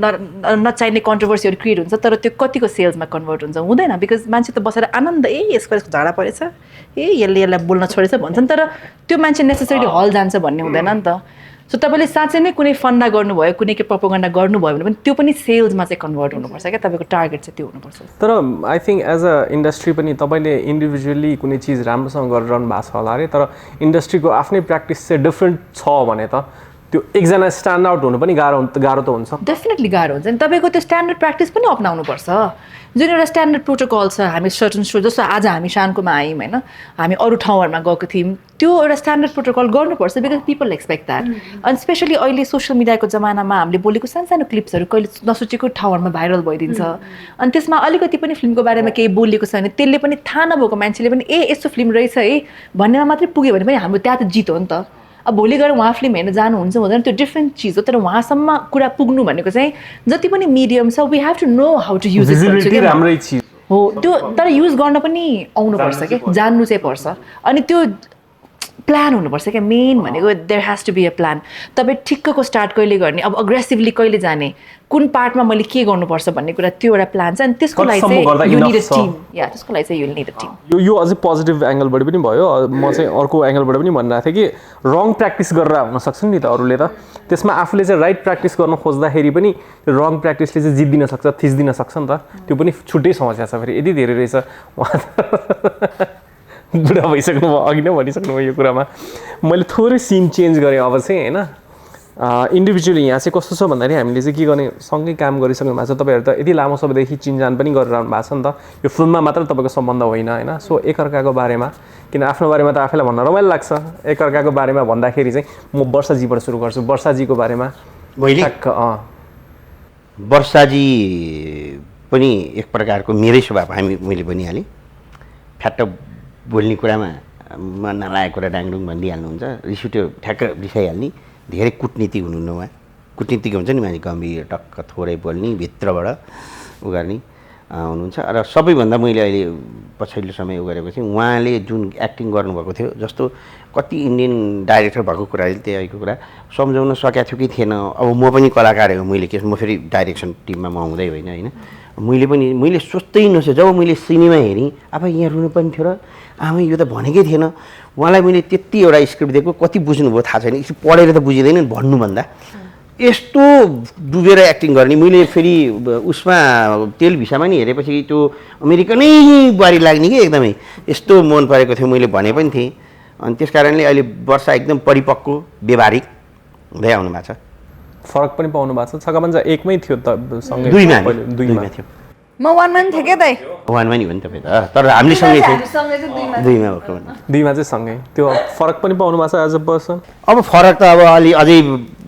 नचाहिने कन्ट्रोभर्सीहरू क्रिएट हुन्छ तर त्यो कतिको सेल्समा कन्भर्ट हुन्छ हुँदैन बिकज मान्छे त बसेर आनन्द यसको झगडा परेछ यसले यसलाई बोल्न छोडेछ भन्छन् तर त्यो मान्छे नेसेसरी हल जान्छ भन्ने हुँदैन नि त। सो तपाईँले साँच्चै नै कुनै फन्डा गर्नुभयो कुनै के प्रोपोगन्डा गर्नुभयो भने पनि त्यो पनि सेल्समा चाहिँ कन्भर्ट हुनुपर्छ क्या तपाईँको टार्गेट चाहिँ त्यो हुनुपर्छ। तर I think as a industry पनि तपाईँले इन्डिभिजुअली कुनै चिज राम्रोसँग गरिरहनु भएको छ होला अरे तर इन्डस्ट्रीको आफ्नै प्र्याक्टिस चाहिँ डिफ्रेन्ट छ भने त त्यो एकजना स्ट्यान्ड आउट हुनु पनि गाह्रो त हुन्छ। डेफिनेटली गाह्रो हुन्छ नि तपाईँको त्यो स्ट्यान्डर्ड प्र्याक्टिस पनि अप्नाउनुपर्छ जुन एउटा स्ट्यान्डर्ड प्रोटोकल छ हामी सर्टन सो जस्तो आज हामी शानको आयौँ होइन हामी अरू ठाउँहरूमा गएको थियौँ त्यो एउटा स्ट्यान्डर्ड प्रोटोकल गर्नुपर्छ बिकज पिपल एक्सपेक्ट द्याट अनि स्पेसली अहिले सोसियल मिडियाको जमानामा हामीले बोलेको सानो सानो क्लिप्सहरू कहिले नसोचेको ठाउँहरूमा भाइरल भइदिन्छ अनि त्यसमा अलिकति पनि फिल्मको बारेमा केही बोलेको छ भने त्यसले पनि थाहा नभएको मान्छेले पनि यस्तो फिल्म रहेछ है भन्नेमा मात्रै पुग्यो भने पनि हाम्रो त्यहाँ त जित हो नि त। अब भोलि गएर उहाँ फिल्म हेर्न जानुहुन्छ हुँदैन त्यो डिफ्रेन्ट चिज हो तर उहाँसम्म कुरा पुग्नु भनेको चाहिँ जति पनि मिडियम छ we have to know how to use it हो त्यो तर युज गर्न पनि आउनुपर्छ क्या जान्नु चाहिँ पर्छ अनि त्यो प्लान हुनुपर्छ क्या मेन भनेको there has to be a plan. तपाईँ ठिक्कको स्टार्ट कहिले गर्ने अब अग्रेसिभली कहिले जाने कुन पार्टमा मैले के गर्नुपर्छ भन्ने कुरा त्यो एउटा प्लान छ अनि त्यसको लागि चाहिँ यु निड अ टिम या त्यसको लागि चाहिँ यु निड अ टिम। यो अझै पोजिटिभ एङ्गलबाट पनि भयो म चाहिँ अर्को एङ्गलबाट पनि भनिरहेको थिएँ कि रङ प्र्याक्टिस गरेर हुनसक्छ नि त अरूले त त्यसमा आफूले चाहिँ राइट प्र्याक्टिस गर्न खोज्दाखेरि पनि रङ प्र्याक्टिसले चाहिँ जित्दिन सक्छ थिच्दिन सक्छ नि त त्यो पनि छुट्टै समस्या छ फेरि यति धेरै रहेछ उहाँ बुढा भइसक्नु भयो अघि नै भनिसक्नुभयो यो कुरामा मैले थोरै सिन चेन्ज गरेँ अब चाहिँ होइन इन्डिभिजुअली यहाँ चाहिँ कस्तो छ भन्दाखेरि हामीले चाहिँ के गर्ने सँगै काम गरिसक्नु भएको छ तपाईँहरू त यति लामो समयदेखि चिनजान पनि गरिरहनु भएको छ नि त यो फिल्ममा मात्र तपाईँको सम्बन्ध होइन होइन सो एकअर्काको बारेमा किन आफ्नो बारेमा त आफैलाई भन्न रमाइलो लाग्छ एकअर्काको बारेमा भन्दाखेरि चाहिँ म वर्षाजीबाट सुरु गर्छु वर्षाजीको बारेमा वर्षाजी पनि एक प्रकारको मेरै स्वभाव मैले भनिहालेँ फ्याट्ट बोल्ने कुरामा म नलागेको कुरा डाङडुङ भनिदिइहाल्नुहुन्छ रिस उठ्यो ठ्याक्क रिसाइहाल्ने धेरै कुटनीतिक हुनुहुन्न उहाँ कुटनीतिक हुन्छ नि मान्छे गम्भीर टक्क थोरै बोल्ने भित्रबाट उ गर्ने हुनुहुन्छ र सबैभन्दा मैले अहिले पछिल्लो समय उ गरेको चाहिँ उहाँले जुन एक्टिङ गर्नुभएको थियो जस्तो कति इन्डियन डाइरेक्टर भएको कुराले त्यहीको कुरा सम्झाउन सकेको थियो कि थिएन। अब म पनि कलाकार हो मैले के म फेरि डाइरेक्सन टिममा म हुँदै होइन होइन मैले सोच्दै नसोच जब मैले सिनेमा हेरेँ अब यहाँ रुनु पनि थियो र आमा यो त भनेकै थिएन उहाँलाई मैले त्यति एउटा स्क्रिप्ट दिएको कति बुझ्नुभयो थाहा छैन पढेर त बुझिँदैन भन्नुभन्दा यस्तो डुबेर एक्टिङ गर्ने मैले फेरि उसमा टेलिभिजनमा नि हेरेपछि त्यो अमेरिकनै बारी लाग्ने कि एकदमै यस्तो मन परेको थियो मैले भने पनि थिएँ अनि त्यस कारणले अहिले वर्षा एकदम परिपक्व व्यवहारिक हुँदै आउनु भएको छ। फरक पनि पाउनु भएको छ छकापञ्चा एकमै थियो त सँगै दुईमा थियो म वानमा नि थिएँ क्या दाइ वानमा नि हो नि तपाईँ त तर हामीले सँगै थियौँ दुईमा भएको दुईमा चाहिँ सँगै त्यो फरक पनि पाउनु भएको छ एज अ पर्सन। अब फरक त अब अलि अझै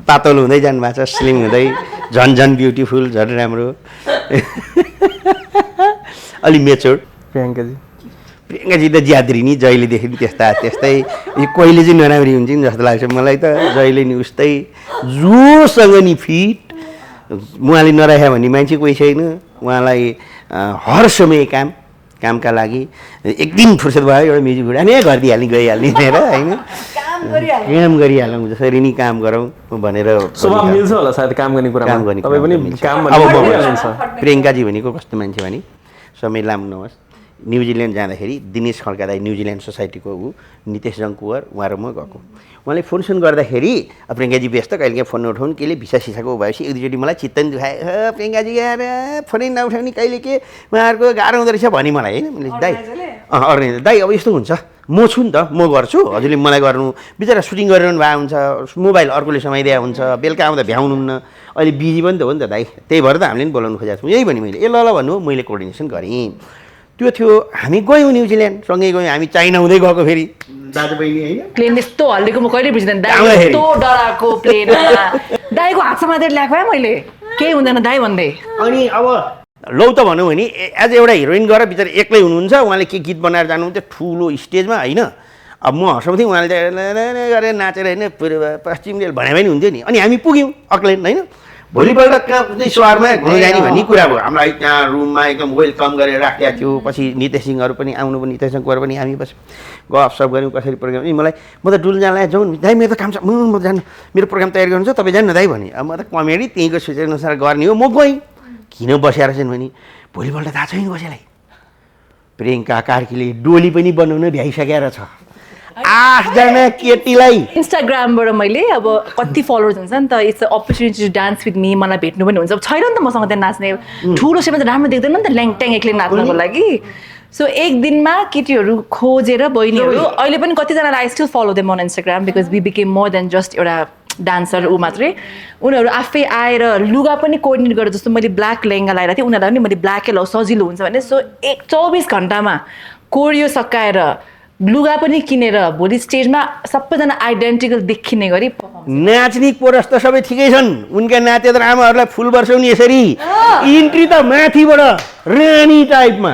पातलो हुँदै जानु भएको छ स्लिम हुँदै झन् झन् ब्युटिफुल झन् राम्रो अलि मेच्योर। प्रियङ्काजी त ज्याद्री नि जहिलेदेखि त्यस्तै कहिले चाहिँ नराम्री हुन्छ नि जस्तो लाग्छ मलाई त जहिले नि उस्तै जोसँग नि फिट उहाँले नराख्यो भने मान्छे कोही छैन उहाँलाई हर समय कामका लागि एक दिन फुर्सद भयो एउटा म्युजिक भिडियो नै गरिदिइहाल्ने गइहाल्ने भनेर होइन काम गरिहालौँ जसरी नि काम गरौँ भनेर स्वभाव मिल्छ होला सायद काम गर्ने कुरा काम गर्ने तपाईँ पनि काम अब प्रियङ्काजी भनेको कस्तो मान्छे भने समय लामो नहोस् न्युजिल्यान्ड जाँदाखेरि दिनेश खड्का दाई न्युजिल्यान्ड सोसाइटीको ऊ नितेश जङ्कुवर उहाँ र म गएको उहाँले फोन गर्दाखेरि प्रियङ्काजी व्यस्त कहिले फोन नउठाउनु केले भिसा सिसाको भएपछि एक दुईचोटि मलाई चित्त नि दुखायो प्रियङ्काजी आएर फोनै नउठाउने कहिले के उहाँहरूको गाह्रो हुँदो रहेछ भने मलाई होइन मैले दाई अर्गनाइजर दाई अब यस्तो हुन्छ म छु नि त म गर्छु हजुरले मलाई गर्नु बिचरा सुटिङ गरिरहनु भएको हुन्छ मोबाइल अर्कोले समाइदिया हुन्छ बेलुका आउँदा भ्याउनुहुन्न अहिले बिजी पनि त हो नि त दाई त्यही भएर त हामीले पनि बोलाउनु खोजेको छौँ यही भने मैले ल भन्नु मैले कोअर्डिनेसन गरेँ त्यो थियो हामी गयौँ न्युजिल्यान्ड सँगै गयौँ हामी चाइना हुँदै गएको फेरि दाजुबहिनी होइन प्लेन यस्तो हल्लेको म कहिले बुझ्दैन दाइ यस्तो डराएको प्लेन दाइको हात समातेर ल्याएको है मैले केही हुँदैन दाइ भन्दै अनि अब लौ त भनौँ भने एज एउटा हिरोइन गएर बिचरा एक्लै हुनुहुन्छ उहाँले के गीत बनाएर जानुहुन्थ्यो ठुलो स्टेजमा होइन अब म हँसाउँथेँ उहाँले गरेर नाचेर होइन पूर्व पश्चिम रेल भने पनि हुन्थ्यो नि अनि हामी पुग्यौँ अक्ल्यान्ड होइन भोलिपल्ट कहाँ कुनै सहरमा घुम्नु जाने भन्ने कुरा भयो हामीलाई त्यहाँ रुममा एकदम वेलकम गरेर राखेको थियो पछि नितेश सिंहहरू पनि आउनु पनि नितेश सिंह गएर पनि हामी बस गफसफ गऱ्यौँ कसरी प्रोग्राम मलाई म त डुल्न जानलाई जाउँ दाइ मेरो त काम छ म जानु मेरो प्रोग्राम तयारी गर्नु छ तपाईँ जानु न दाइ भने अब म त कमेडी त्यहीँको सूचनाअनुसार गर्ने हो म गएँ किन बसेर छन् भने भोलिपल्ट थाहा छैन कसैलाई प्रियङ्का कार्कीले डोली पनि बनाउन भ्याइसकेर छ 8 जना केटीलाई इन्स्टाग्रामबाट मैले अब कति फलोवर्स हुन्छ नि त it's opportunity to dance with me मलाई भेट्नु पनि हुन्छ छैन नि त मसँग त्यहाँ नाच्ने ठुलो सेपमा त राम्रो देख्दैन नि त ल्याङट्याङ एक्लै नाच्नको लागि सो एक दिनमा केटीहरू खोजेर बहिनीहरू अहिले पनि कतिजनालाई I still follow them on Instagram because we became more than just एउटा डान्सर ऊ मात्रै उनीहरू आफै आएर लुगा पनि कोअर्डिनेट गरेर जस्तो मैले ब्ल्याक लेहेङ्गा लगाएर थिएँ उनीहरूलाई पनि मैले ब्ल्याकै लगाऊ सजिलो हुन्छ भने सो 24 घन्टामा कोरियो सकाएर लुगा पनि किनेर भोलि स्टेजमा सबैजना आइडेन्टिकल देखिने गरी नाच्ने कोरस त सबै ठिकै छन् उनका नाते आमाहरूलाई फुल वर्षाउने यसरी इन्ट्री त माथिबाट रानी टाइपमा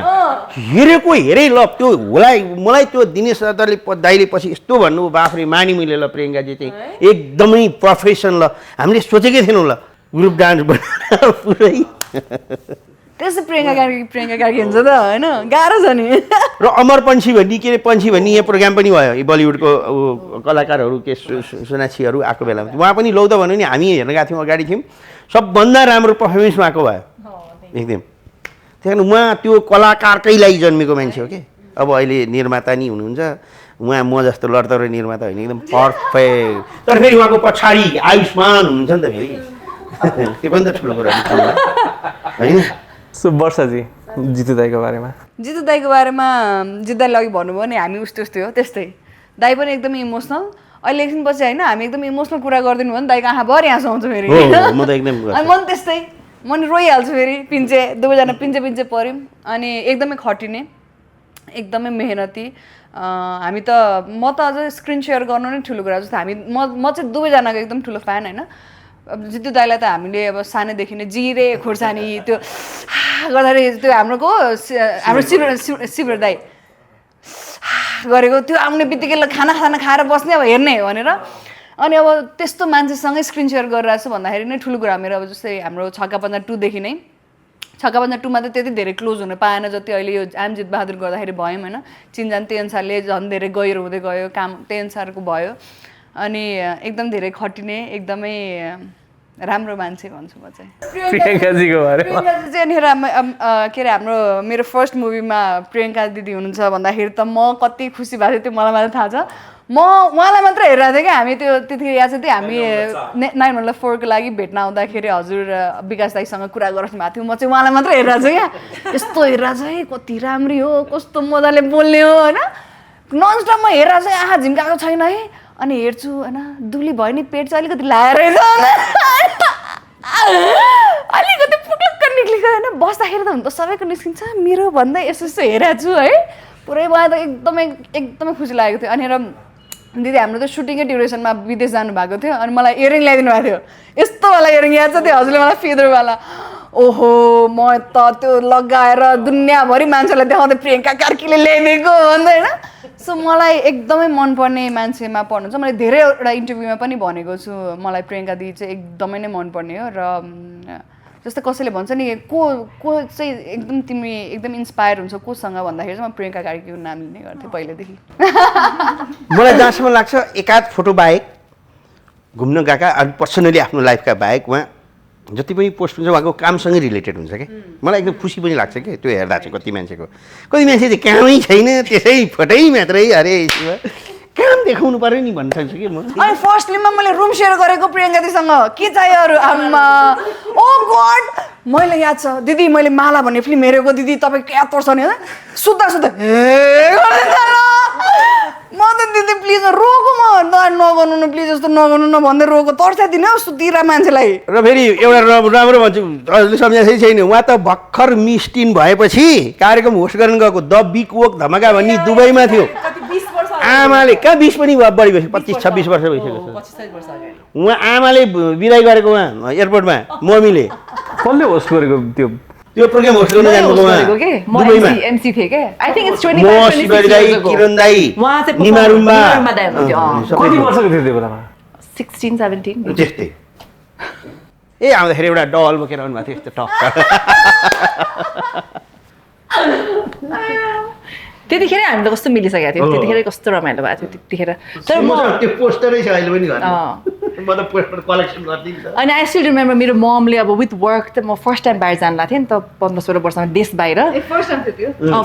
हेरेको हेरे ल त्यो होला मलाई त्यो दिनेश दाइले पछि यस्तो भन्नु बाफ्रे मानी मैले ल प्रियङ्काजी चाहिँ एकदमै प्रोफेसन ल हामीले सोचेकै थिएनौँ ल ग्रुप डान्स बनाएर पुरै त्यस्तो प्रियङ्का कार्की हुन्छ त होइन गाह्रो छ नि र अमर पन्छी भन्ने के अरे पन्छी भन्ने यहाँ प्रोग्राम पनि भयो बलिउडको कलाकारहरू के सोनाक्षीहरू आएको बेलामा उहाँ पनि लौ त भन्यो नि हामी हेर्न गएको थियौँ अगाडि थियौँ सबभन्दा राम्रो पर्फर्मेन्स उहाँको भयो एकदम त्यही कारण उहाँ त्यो कलाकारकै लागि जन्मेको मान्छे हो कि अब अहिले निर्माता नि हुनुहुन्छ उहाँ म जस्तो लडतरे निर्माता होइन एकदम पर्फेक्ट तर फेरि उहाँको पछाडि आयुष्मान हुनुहुन्छ नि त फेरि त्यो पनि त ठुलो कुरा होइन सो वर्षाजी जितु दाईको बारेमा जितु दाईको बारेमा जितु दाईले अघि भन्नुभयो नि हामी उस्तै हो त्यस्तै दाई पनि एकदमै इमोसनल अहिले एकछिनपछि होइन हामी एकदम इमोसनल कुरा गरिदिनु भयो नि दाईको आँखा भरि आउँछ आउँछ फेरि म त एकदम अनि मन त्यस्तै मन रोइहाल्छु फेरि पिन्चे दुवैजना पिन्चे पऱ्यौँ अनि एकदमै खटिने एकदमै मेहनती हामी त म त अझ स्क्रिन सेयर गर्नु नै ठुलो कुरा जस्तो हामी म चाहिँ दुवैजनाको एकदम ठुलो फ्यान होइन अब जितु दाईलाई त हामीले अब सानैदेखि नै जिरे खोर्सानी त्यो गर्दाखेरि त्यो हाम्रो शिविर दाई गरेको त्यो आउने बित्तिकै खाना खाएर बस्ने अब हेर्ने भनेर अनि अब त्यस्तो मान्छेसँगै स्क्रिन सेयर गरिरहेको छु भन्दाखेरि नै ठुलो कुरा मेरो अब जस्तै हाम्रो छक्का पन्जा 2 देखि नै छक्का पन्जा 2 मा त त्यति धेरै क्लोज हुन पाएन जति अहिले यो आम जित बहादुर गर्दाखेरि भयौँ होइन चिनजान त्यही अनुसारले झन् धेरै गहिरो हुँदै गयो काम त्यही अनुसारको भयो अनि एकदम धेरै खटिने एकदमै राम्रो मान्छे भन्छु म चाहिँ प्रियङ्काजीको बारेमा प्रियङ्का चाहिँ के अरे हाम्रो मेरो फर्स्ट मुभीमा प्रियङ्का दिदी हुनुहुन्छ भन्दाखेरि त म कति खुसी भएको थियो त्यो मलाई मात्रै थाहा छ म उहाँलाई मात्र हेरिरहेको थिएँ कि हामी त्यो त्यतिखेर याद छ त्यो हामी 9/4 को लागि भेट्न आउँदाखेरि हजुर विकास दाईसँग कुरा गरिरहनु भएको थियो म चाहिँ उहाँलाई मात्र हेरिरहेको छु क्या यस्तो हेरिरहेको छ है कति राम्री हो कस्तो मजाले बोल्ने हो होइन ननस्टप म हेरिरहेको छु आँखा झिम्काएको छैन है अनि हेर्छु होइन दुली भयो नि पेट चाहिँ अलिकति लाएर अलिकति पुक्लक्क निक्लिएको होइन बस्दाखेरि त हुन त सबैको निस्किन्छ मेरो भन्दै यसो यसो हेरेको छु है पुरै मलाई त एकदमै खुसी लागेको थियो अनि दिदी हाम्रो त सुटिङकै ड्युरेसनमा विदेश जानुभएको थियो अनि मलाई इयरिङ ल्याइदिनु भएको थियो यस्तोवाला इयरिङ याद छ त्यो हजुरले मलाई फेदरवाला ओहो म त त्यो लगाएर दुनियाँभरि मान्छेलाई देखाउँदै प्रियङ्का कार्कीले ल्याइदिएको भन्दै होइन सो मलाई एकदमै मनपर्ने मान्छेमा पर्नुहुन्छ मैले धेरैवटा इन्टरभ्यूमा पनि भनेको छु मलाई प्रियङ्का दिदी चाहिँ एकदमै नै मनपर्ने हो र जस्तै कसैले भन्छ नि को चाहिँ एकदम तिमी एकदम इन्सपायर हुन्छ कोसँग भन्दाखेरि चाहिँ म प्रियङ्का कार्कीको नाम लिने गर्थेँ पहिलेदेखि मलाई जहाँसम्म लाग्छ एकाध फोटो बाहेक घुम्न गएका अनि पर्सनली आफ्नो लाइफका बाहेक उहाँ जति पनि पोस्ट हुन्छ उहाँको कामसँगै रिलेटेड हुन्छ क्या मलाई एकदम खुसी पनि लाग्छ क्या त्यो हेर्दा चाहिँ कति मान्छे चाहिँ कामै छैन त्यसै फोटै मात्रै अरे काम देखाउनु पर्यो नि भन्न सक्छु कि म अनि फर्स्ट फिल्ममा मैले रुम सेयर गरेको प्रियङ्का दिदीसँग के चाहियो अरू आम्मा ओ गड मैले याद छ दिदी मैले माला भन्ने फिल्म हेरेको दिदी तपाईँको याद पर्छ नि सुत्दा सुत्दा म त दिदी प्लिज रोको म नगर्नु न प्लिज यस्तो नगर्नु न भन्दै रोको तर्साइदिनु हौ सुतिरा मान्छेलाई र फेरि एउटा राम्रो भन्छु हजुरले सम्झाएकै छैन उहाँ त भर्खर मिस टिन भएपछि कार्यक्रम होस्ट गर्न गएको द बिग वोक धमाका भन्ने दुबईमा थियो आमाले कहाँ 20 पनि बढी भइसक्यो 25-26 वर्ष भइसक्यो उहाँ आमाले बिदाई गरेको उहाँ एयरपोर्टमा मम्मीले कसले होस्ट गरेको त्यो प्रोग्राम होस्ट गर्न जानुभएको उहाँ दुबईमा एमसी थिए के आई थिंक इट्स 25 म शिवरी दाई किरण दाई उहाँ चाहिँ निमारुम्बा कति वर्षको थियो त्यो बेलामा 16-17 त्यस्तै ए आउँदाखेरि एउटा डल बोकेर आउनु भएको थियो यस्तो टक्क त्यतिखेर हामी त कस्तो मिलिसकेको थियो त्यतिखेर कस्तो रमाइलो भएको थियो त्यतिखेर तर म त्यो पोस्टरै छ अहिले पनि घरमा म त पोस्टर कलेक्सन गर्दिन्छ अनि आई स्टिल रिमेम्बर मेरो ममले अब विथ वर्क त म फर्स्ट टाइम बाहिर जानु लाग्थेँ नि त 15-16 वर्षमा देश बाहिर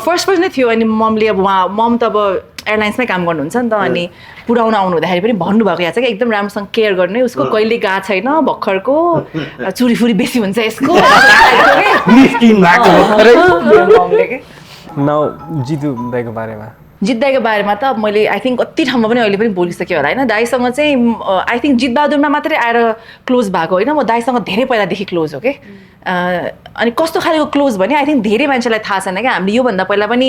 फर्स्ट नै थियो अनि ममले अब उहाँ मम त अब एयरलाइन्समै काम गर्नुहुन्छ नि त अनि पुऱ्याउन आउनु हुँदाखेरि पनि भन्नुभएको याद छ कि एकदम राम्रोसँग केयर गर्ने उसको कहिले गएको छैन भर्खरको चुरीफुरी बेसी हुन्छ यसको जितु दाइको बारेमा जित्दाईको बारेमा त मैले आई थिङ्क कति ठाउँमा पनि अहिले पनि बोलिसकेँ होला होइन दाईसँग चाहिँ आई थिङ्क जितबहादुरमा मात्रै आएर क्लोज भएको होइन म दाईसँग धेरै पहिलादेखि क्लोज हो कि अनि कस्तो खालको क्लोज भने आई थिङ्क धेरै मान्छेलाई थाहा छैन क्या हामीले योभन्दा पहिला पनि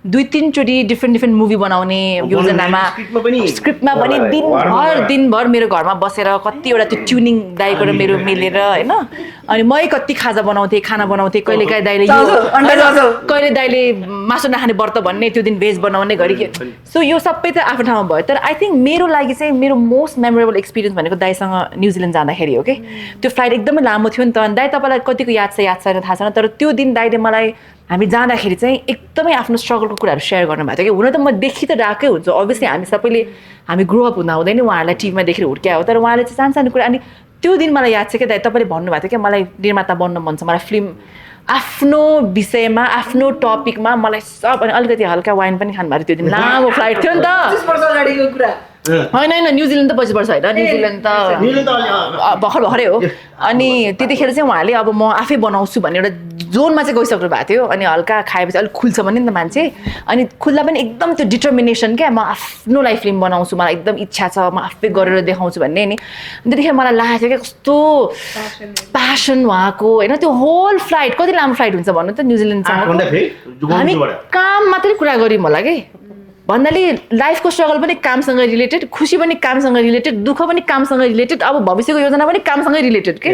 2-3 चोटि डिफ्रेन्ट मुभी बनाउने योजनामा स्क्रिप्टमा पनि दिनभर मेरो घरमा बसेर कतिवटा त्यो ट्युनिङ दाईको र मेरो मिलेर होइन अनि मै कति खाजा बनाउँथेँ खाना बनाउँथेँ कहिले काहीँ दाइले कहिले दाइले मासु नखाने व्रत भन्ने त्यो दिन भेज बनाउने घरि के सो यो सबै त आफ्नो ठाउँमा भयो तर आई थिङ्क मेरो लागि चाहिँ मेरो मोस्ट मेमोरेबल एक्सपिरियन्स भनेको दाइसँग न्युजिल्यान्ड जाँदाखेरि हो कि त्यो फ्लाइट एकदमै लामो थियो नि त अनि दाइ तपाईँलाई कतिको याद छैन थाहा छैन तर त्यो दिन दाइले मलाई हामी जाँदाखेरि चाहिँ एकदमै आफ्नो स्ट्रगलको कुराहरू सेयर गर्नुभएको थियो कि हुन त म देखि त राकै हुन्छ अभियसली हामी सबैले हामी ग्रो अप हुँदा हुँदैन उहाँहरूलाई टिभीमा देखेर हुर्क्यायो तर उहाँले चाहिँ सानो कुरा अनि त्यो दिन मलाई याद छ कि दाइ तपाईँले भन्नुभएको थियो कि मलाई निर्माता बन्न मन छ मलाई फिल्म आफ्नो विषयमा आफ्नो टपिकमा मलाई सब अनि अलिकति हल्का वाइन पनि खानुभएको थियो त्यो दिन लामो फ्लाइट थियो नि त होइन न्युजिल्यान्ड त 25 वर्ष होइन न्युजिल्यान्ड त भर्खरै हो अनि त्यतिखेर चाहिँ उहाँले अब म आफै बनाउँछु भन्ने एउटा जोनमा चाहिँ गइसक्नु भएको थियो अनि हल्का खाएपछि अलिक खुल्छ भने नि त मान्छे अनि खुल्दा पनि एकदम त्यो डिटर्मिनेसन क्या म आफ्नो लाइफ फिल्म बनाउँछु मलाई एकदम इच्छा छ म आफै गरेर देखाउँछु भन्ने नि त्यतिखेर मलाई लागेको थियो क्या कस्तो प्यासन उहाँको होइन त्यो होल फ्लाइट कति लामो फ्लाइट हुन्छ भन्नु त न्युजिल्यान्डसँग हामी काम मात्रै कुरा गऱ्यौँ होला कि भन्नाले लाइफको स्ट्रगल पनि कामसँग रिलेटेड खुसी पनि कामसँग रिलेटेड दुःख पनि कामसँग रिलेटेड अब भविष्यको योजना पनि कामसँगै रिलेटेड के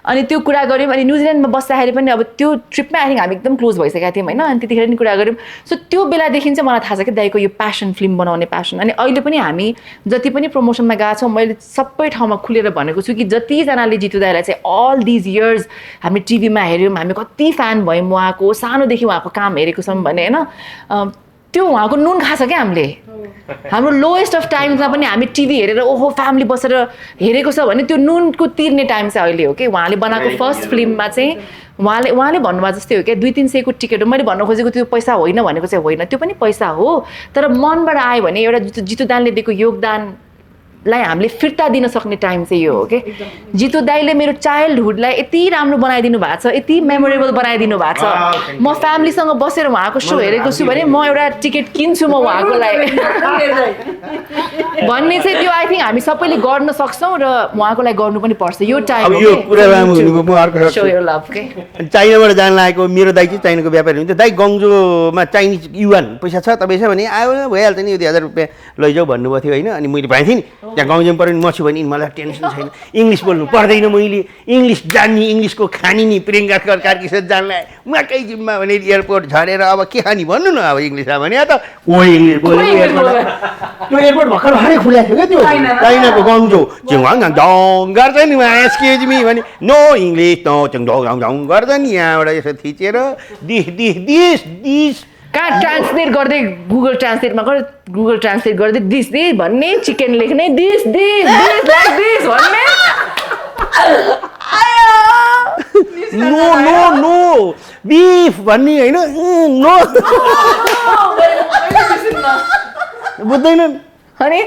अनि त्यो कुरा गऱ्यौँ अनि न्युजिल्यान्डमा बस्दाखेरि पनि अब त्यो ट्रिपमै आई थिङ्क हामी एकदम क्लोज भइसकेका थियौँ होइन अनि त्यतिखेर नि कुरा गऱ्यौँ सो त्यो बेलादेखि चाहिँ मलाई थाहा छ कि दाइको यो प्यासन फिल्म बनाउने प्यासन अनि अहिले पनि हामी जति पनि प्रमोसनमा गएको छौँ मैले सबै ठाउँमा खुलेर भनेको छु कि जतिजनाले जितु दाइलाई चाहिँ अल दिज इयर्स हामी टिभीमा हेऱ्यौँ हामी कति फ्यान भयौँ उहाँको सानोदेखि उहाँको काम हेरेको छौँ भने होइन त्यो उहाँको नुन खाछ क्या हामीले हाम्रो लोएस्ट अफ टाइम्समा पनि हामी टिभी हेरेर ओहो फ्यामिली बसेर हेरेको छ भने त्यो नुनको तिर्ने टाइम चाहिँ अहिले हो कि उहाँले बनाएको फर्स्ट फिल्ममा चाहिँ उहाँले भन्नुभएको जस्तै हो क्या 200-300 को टिकट हो मैले भन्न खोजेको त्यो पैसा होइन भनेको चाहिँ होइन त्यो पनि पैसा हो तर मनबाट आयो भने एउटा जितु दाइले दिएको योगदानलाई हामीले फिर्ता दिन सक्ने टाइम चाहिँ यो हो कि जितु दाइले मेरो चाइल्डहुडलाई यति राम्रो बनाइदिनु भएको छ यति मेमोरेबल बनाइदिनु भएको छ म फ्यामिलीसँग बसेर उहाँको सो हेरेको छु भने म एउटा टिकट किन्छु म उहाँको लागि भन्ने चाहिँ त्यो आई थिङ्क हामी सबैले गर्न सक्छौँ र उहाँको लागि गर्नु पनि पर्छ यो टाइम चाइनाबाट जान लागेको मेरो दाइ चाहिँ चाइनाको व्यापारी हुन्थ्यो दाइ गङ्जोमा चाइनिज युवान पैसा छ तपाईँ छ भने आयो भइहाल्छ नि यो 1000 रुपियाँ लैजाऊ भन्नुभएको थियो होइन अनि मैले भनेको थिएँ नि त्यहाँ गाउँमा पऱ्यो नि म छु भने मलाई टेन्सन छैन इङ्ग्लिस बोल्नु पर्दैन मैले इङ्ग्लिस जान्ने इङ्ग्लिसको खानी नि प्रियङ्का कार्कीसहित जान्ला उहाँकै जिम्मा भने एयरपोर्ट झरेर अब के खाने भन्नु न अब इङ्ग्लिसमा भने त ओ इङ्ग्लिस बोल्यो त्यो एयरपोर्ट भर्खरै खुलेको थियो क्या त्यो चाइनाको गङ्जो झङ गर्छ नि उहाँ एक्सक्युज मी भने नो इङ्ग्लिस नो झङ गर्छ नि यहाँबाट यसो थिचेर दिस कहाँ ट्रान्सलेट गर्दै गुगल ट्रान्सलेट गर्दै दिस भन्ने चिकन लेख्ने दिस लाइक दिस भन्ने नो नो नो बिफ भन्ने होइन नो बुझ्दैनन् अनि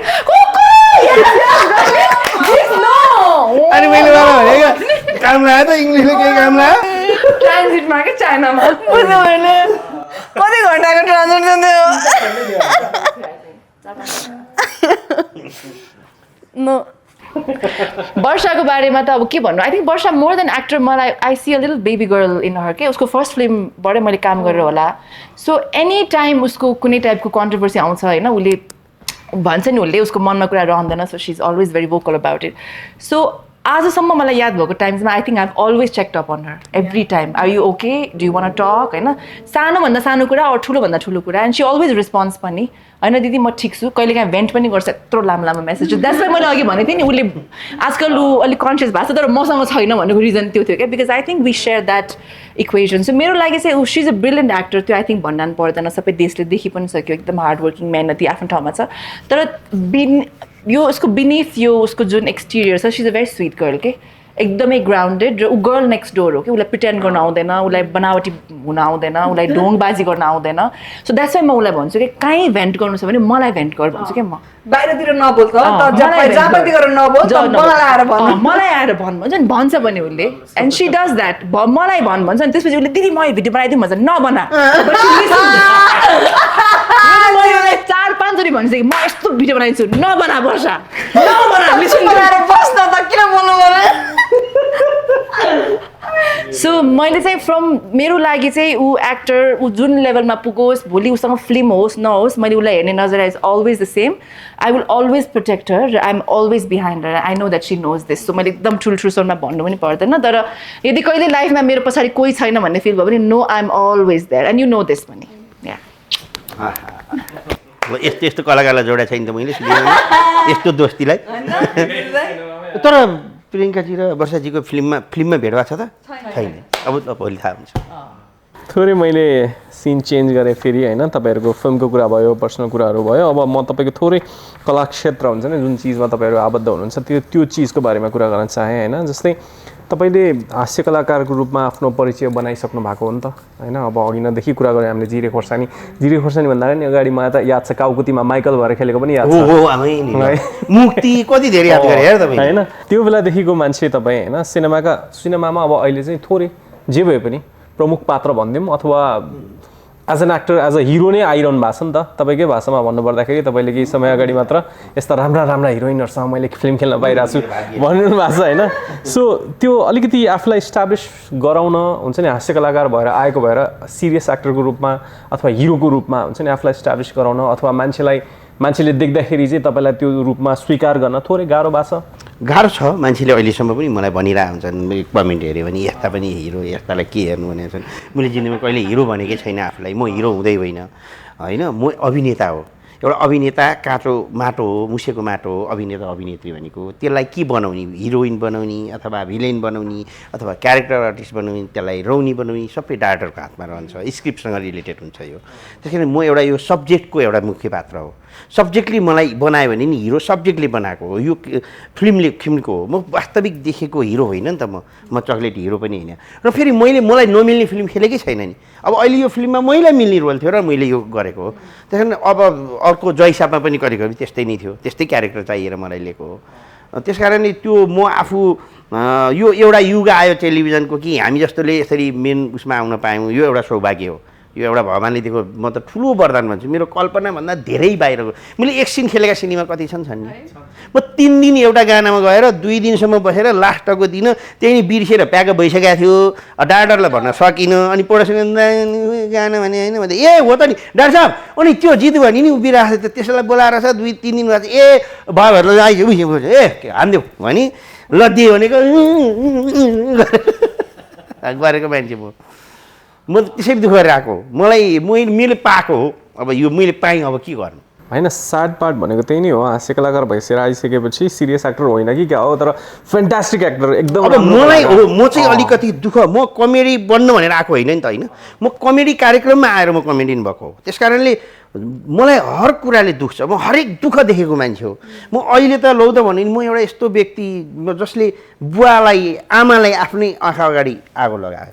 अनि मैले भनेको काम लाग्यो त इङ्ग्लिसले केही काम लाग्यो ट्रान्जिटमा के चाइनामा बुझ्नु मैले कति घन्टाको ट्रान्जेक्सन थियो वर्षाको बारेमा त अब के भन्नु I think Varsha more than actor मलाई I see a little baby girl in her के उसको फर्स्ट फिल्मबाटै मैले काम गरेर होला सो एनी टाइम उसको कुनै टाइपको कन्ट्रोभर्सी आउँछ होइन उसले भन्छ नि उसले उसको मनमा कुरा रहँदैन so she is always very vocal about it so आजसम्म मलाई याद भएको टाइम्समा I think I have always checked up on her every time are you okay do you want talk होइन सानोभन्दा सानो कुरा अरू ठुलोभन्दा ठुलो कुरा एन्ड सी अलवेज रेस्पोन्स पनि होइन दिदी म ठिक छु कहिलेकाहीँ भेन्ट पनि गर्छ यत्रो लामो लामो मेसेज द्याट्स वाइ मैले अघि भनेको थिएँ नि उसले आजकल ऊ अलिक कन्सियस भएको छ तर मसँग छैन भनेको रिजन त्यो थियो क्या because I think we share that equation so मेरो लागि चाहिँ she is a brilliant actor त्यो आई थिङ्क भन्नु पर्दैन सबै देशले देखि पनि सक्यो एकदम हार्ड वर्किङ मेहनती आफ्नो ठाउँमा छ तर यो उसको बिनिथ यो उसको जुन एक्सटिरियर छ she is a very sweet girl के एकदमै ग्राउन्डेड र ऊ गर्ल नेक्स्ट डोर हो कि उसलाई प्रिटेन्ड गर्न आउँदैन उसलाई बनावटी हुन आउँदैन उसलाई ढोङबाजी गर्न आउँदैन सो द्याट्स वाइ म उसलाई भन्छु कि कहीँ भेन्ट गर्नु छ भने मलाई भेन्ट गर भन्छु क्या म बाहिरतिर नबोल मलाई आएर भन् भन्छ नि भन्छ भने उसले एन्ड सी डज द्याट मलाई भन् भन्छ नि त्यसपछि उसले दिदी म यो भिडियो बनाइदिउँ भन्छ नबना मैले 4-5 भनिसकेँ म यस्तो भिडियो बनाइदिन्छु नबना वर्षा बस्न त किन बोल्नु पर्यो सो मैले चाहिँ फ्रम मेरो लागि चाहिँ ऊ एक्टर ऊ जुन लेभलमा पुगोस् भोलि उसँग फिल्म होस् नहोस् मैले उसलाई हेर्ने नजर is always the same I will always protect her र I am always behind her I know that she knows this so मैले एकदम ठुल्ठुलो स्वरमा भन्नु पनि पर्दैन तर यदि कहिले लाइफमा मेरो पछाडि कोही छैन भन्ने फिल भयो भने no I am always there and you know this पनि यस्तो यस्तो कलाकारलाई जोडा छैन त मैले यस्तो दोस्तीलाई तर प्रियङ्काजी र वर्षाजीको फिल्ममा भेट भएको छ त छैन अब भोलि थाहा हुन्छ थोरै मैले सिन चेन्ज गरेँ फेरि होइन तपाईँहरूको फिल्मको कुरा भयो पर्सनल कुराहरू भयो अब म तपाईँको थोरै कला क्षेत्र हुन्छ नि जुन चिजमा तपाईँहरू आबद्ध हुनुहुन्छ त्यो चिजको बारेमा कुरा गर्न चाहेँ होइन जस्तै तपाईँले हास्य कलाकारको रूपमा आफ्नो परिचय बनाइसक्नु भएको हो नि त होइन अब अघि नदेखि कुरा गऱ्यौँ हामीले जिरे खोर्सानी भन्दा नि अगाडि मलाई त याद छ काउकुतीमा माइकल भएर खेलेको पनि याद छ मुक्ति कति धेरै याद गरे यार तपाईँ होइन त्यो बेलादेखिको मान्छे तपाईँ होइन सिनेमामा अब अहिले चाहिँ थोरै जे भए पनि प्रमुख पात्र भनिदिउँ अथवा as an actor as a hero नै आइरहनु भएको छ नि त तपाईँकै भाषामा भन्नुपर्दाखेरि तपाईँले केही समय अगाडि मात्र यस्ता राम्रा हिरोइनहरूसँग मैले फिल्म खेल्न पाइरहेको छु भन्नु भएको छ होइन सो त्यो अलिकति आफूलाई इस्टाब्लिस गराउन हुन्छ नि हास्य कलाकार भएर आएको भएर सिरियस एक्टरको रूपमा अथवा हिरोको रूपमा हुन्छ नि आफूलाई इस्टाब्लिस गराउन अथवा मान्छेले देख्दाखेरि चाहिँ तपाईँलाई त्यो रूपमा स्वीकार गर्न थोरै गाह्रो भएको छ गाह्रो छ मान्छेले अहिलेसम्म पनि मलाई भनिरहेको हुन्छन् कमेन्ट हेऱ्यो भने यस्ता पनि हिरो यस्तालाई के हेर्नु भनेको छन् मैले जिन्दगीमा कहिले हिरो भनेकै छैन आफूलाई म हिरो हुँदै होइन होइन म अभिनेता हो एउटा अभिनेता काँचो माटो हो मुसेको माटो हो अभिनेता अभिनेत्री भनेको त्यसलाई के बनाउने हिरोइन बनाउने अथवा भिलेन बनाउने अथवा क्यारेक्टर आर्टिस्ट बनाउने त्यसलाई रौनी बनाउने सबै डाइरेक्टरको हातमा रहन्छ स्क्रिप्टसँग रिलेटेड हुन्छ यो त्यस कारण म एउटा यो सब्जेक्टको एउटा मुख्य पात्र हो सब्जेक्टले मलाई बनायो भने नि हिरो सब्जेक्टले बनाएको हो यो फिल्मको हो म वास्तविक देखेको हिरो होइन नि त म चक्लेट हिरो पनि होइन र फेरि मलाई नमिल्ने फिल्म खेलेकै छैन नि अब अहिले यो फिल्ममा मैलाई मिल्ने रोल थियो र मैले यो गरेको हो त्यस कारण अब अर्को जयसापमा पनि गरेको त्यस्तै नै थियो त्यस्तै क्यारेक्टर चाहिएर मलाई लिएको हो त्यस कारणले त्यो म आफू यो एउटा युग आयो टेलिभिजनको कि हामी जस्तोले यसरी मेन उसमा आउन पायौँ यो एउटा सौभाग्य हो यो एउटा भगवान्ले दिएको म त ठुलो वरदान भन्छु मेरो कल्पनाभन्दा धेरै बाहिरको मैले एक सिन खेलेका सिनेमा कति छन् नि म 3 दिन एउटा गानामा गएर 2 दिनसम्म बसेर लास्टको दिन त्यही बिर्सेर प्याक भइसकेको थियो डाक्टरलाई भन्न सकिनँ अनि प्रोडक्सन गाना भने होइन भन्दा ए हो त नि डाक्टर साहब अनि त्यो जित भने नि उभिरहेको छ त्यसलाई बोलाएर छ 2-3 दिन बाद ए भाइहरूलाई आइसक्यो ए हानिदेऊ भने ल दियो भनेको गरेको मान्छे म त्यसरी दुःख गरेर आएको मैले पाएको हो अब यो मैले पाएँ अब के गर्नु होइन स्याड पार्ट भनेको त्यही नै हो हास्य कलाकार भइसकेर आइसकेपछि सिरियस एक्टर होइन कि क्या हो तर फ्यान्टास्टिक एक्टर एकदम अब मलाई हो म चाहिँ अलिकति दुःख म कमेडी बन्नु भनेर आएको होइन नि त होइन म कमेडी कार्यक्रममा आएर म कमेडियन भएको हो त्यस कारणले मलाई हर कुराले दुःख छ, म हरेक दुःख देखेको मान्छे हो। म अहिले त लौ त भने म एउटा यस्तो व्यक्ति जसले बुवालाई आमालाई आफ्नै आँखा अगाडि आगो लगायो,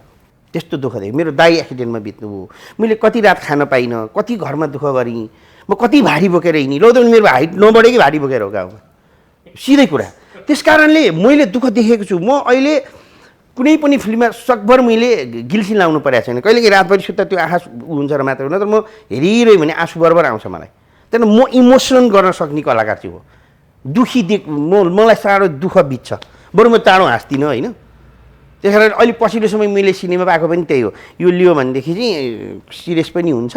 त्यस्तो दुःख देखेँ। मेरो दाइ एक्सिडेन्टमा बित्नुभयो, मैले कति रात खान पाइनँ, कति घरमा दुःख गरेँ, म कति भारी बोकेर हिँडेँ। लौ त मेरो हाइट नबढेकै भारी बोकेर हो गाउँमा, सिधै कुरा। त्यस कारणले मैले दुःख देखेको छु। म अहिले कुनै पनि फिल्ममा सकभर मैले गिल्सी लाउनु परेको छैन। कहिलेकाहीँ रातभरि सुत्दा त्यो आँखा हुन्छ र मात्र नत्र म हेरिरह्यो भने आँसु बरबर आउँछ मलाई। त्यहाँदेखि म इमोसनल गर्न सक्ने कलाकार चाहिँ हो। दुःखी मलाई साह्रो दुःख बित्छ, बरु म चाँडो हाँस्दिनँ होइन। त्यस कारण अहिले पछिल्लो समय मैले सिनेमा पाएको पनि त्यही हो, यो लियो भनेदेखि चाहिँ सिरियस पनि हुन्छ,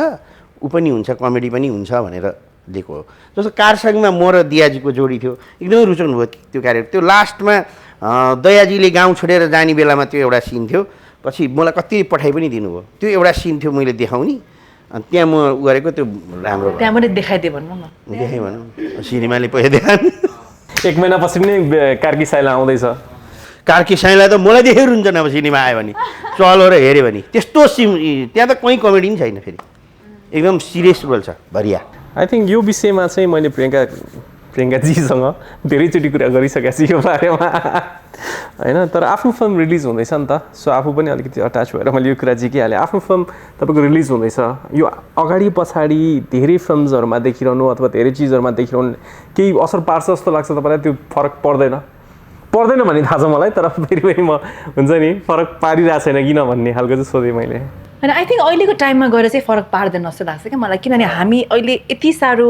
ऊ पनि हुन्छ, कमेडी पनि हुन्छ भनेर दिएको हो। जस्तो कारसँगमा म र दियाजीको जोडी थियो, एकदमै रुचाउनु भयो त्यो क्यारेक्टर। त्यो लास्टमा दयाजीले गाउँ छोडेर जाने बेलामा त्यो एउटा सिन थियो, पछि मलाई कति पठाइ पनि दिनुभयो। त्यो एउटा सिन थियो मैले देखाउने, अनि त्यहाँ म गरेको त्यो राम्रो भयो। त्यहाँ पनि देखाइदिए भन्नु न, देखाएँ भनौँ, सिनेमाले पैसा देखाएँ। 1 महिनापछि नै कार्की साइला आउँदैछ। कार्की साइला त मलाई देखेर हुन्छ नि, अब सिनेमा आयो भने चलो र हेऱ्यो भने। त्यस्तो त्यहाँ त कहीँ कमेडी पनि छैन, फेरि एकदम सिरियस रोल छ भरिया। आई थिङ्क यो विषयमा चाहिँ मैले प्रियङ्काजीसँग धेरैचोटि कुरा गरिसकेको छु यो बारेमा होइन। तर आफ्नो फिल्म रिलिज हुँदैछ नि त, सो आफू पनि अलिकति अट्याच भएर मैले यो कुरा झिकिहालेँ। आफ्नो फिल्म तपाईँको रिलिज हुँदैछ, यो अगाडि पछाडि धेरै फिल्म्सहरूमा देखिरहनु अथवा धेरै चिजहरूमा देखिरहनु केही असर पार्छ जस्तो लाग्छ तपाईँलाई? त्यो फरक पर्दैन भन्ने थाहा छ मलाई, तर फेरि म हुन्छ नि फरक पारिरहेको छैन किन भन्ने खालको चाहिँ सोधेँ मैले। होइन आई थिङ्क अहिलेको टाइममा गएर चाहिँ फरक पार्दैन जस्तो लाग्छ क्या मलाई, किनभने हामी अहिले यति साह्रो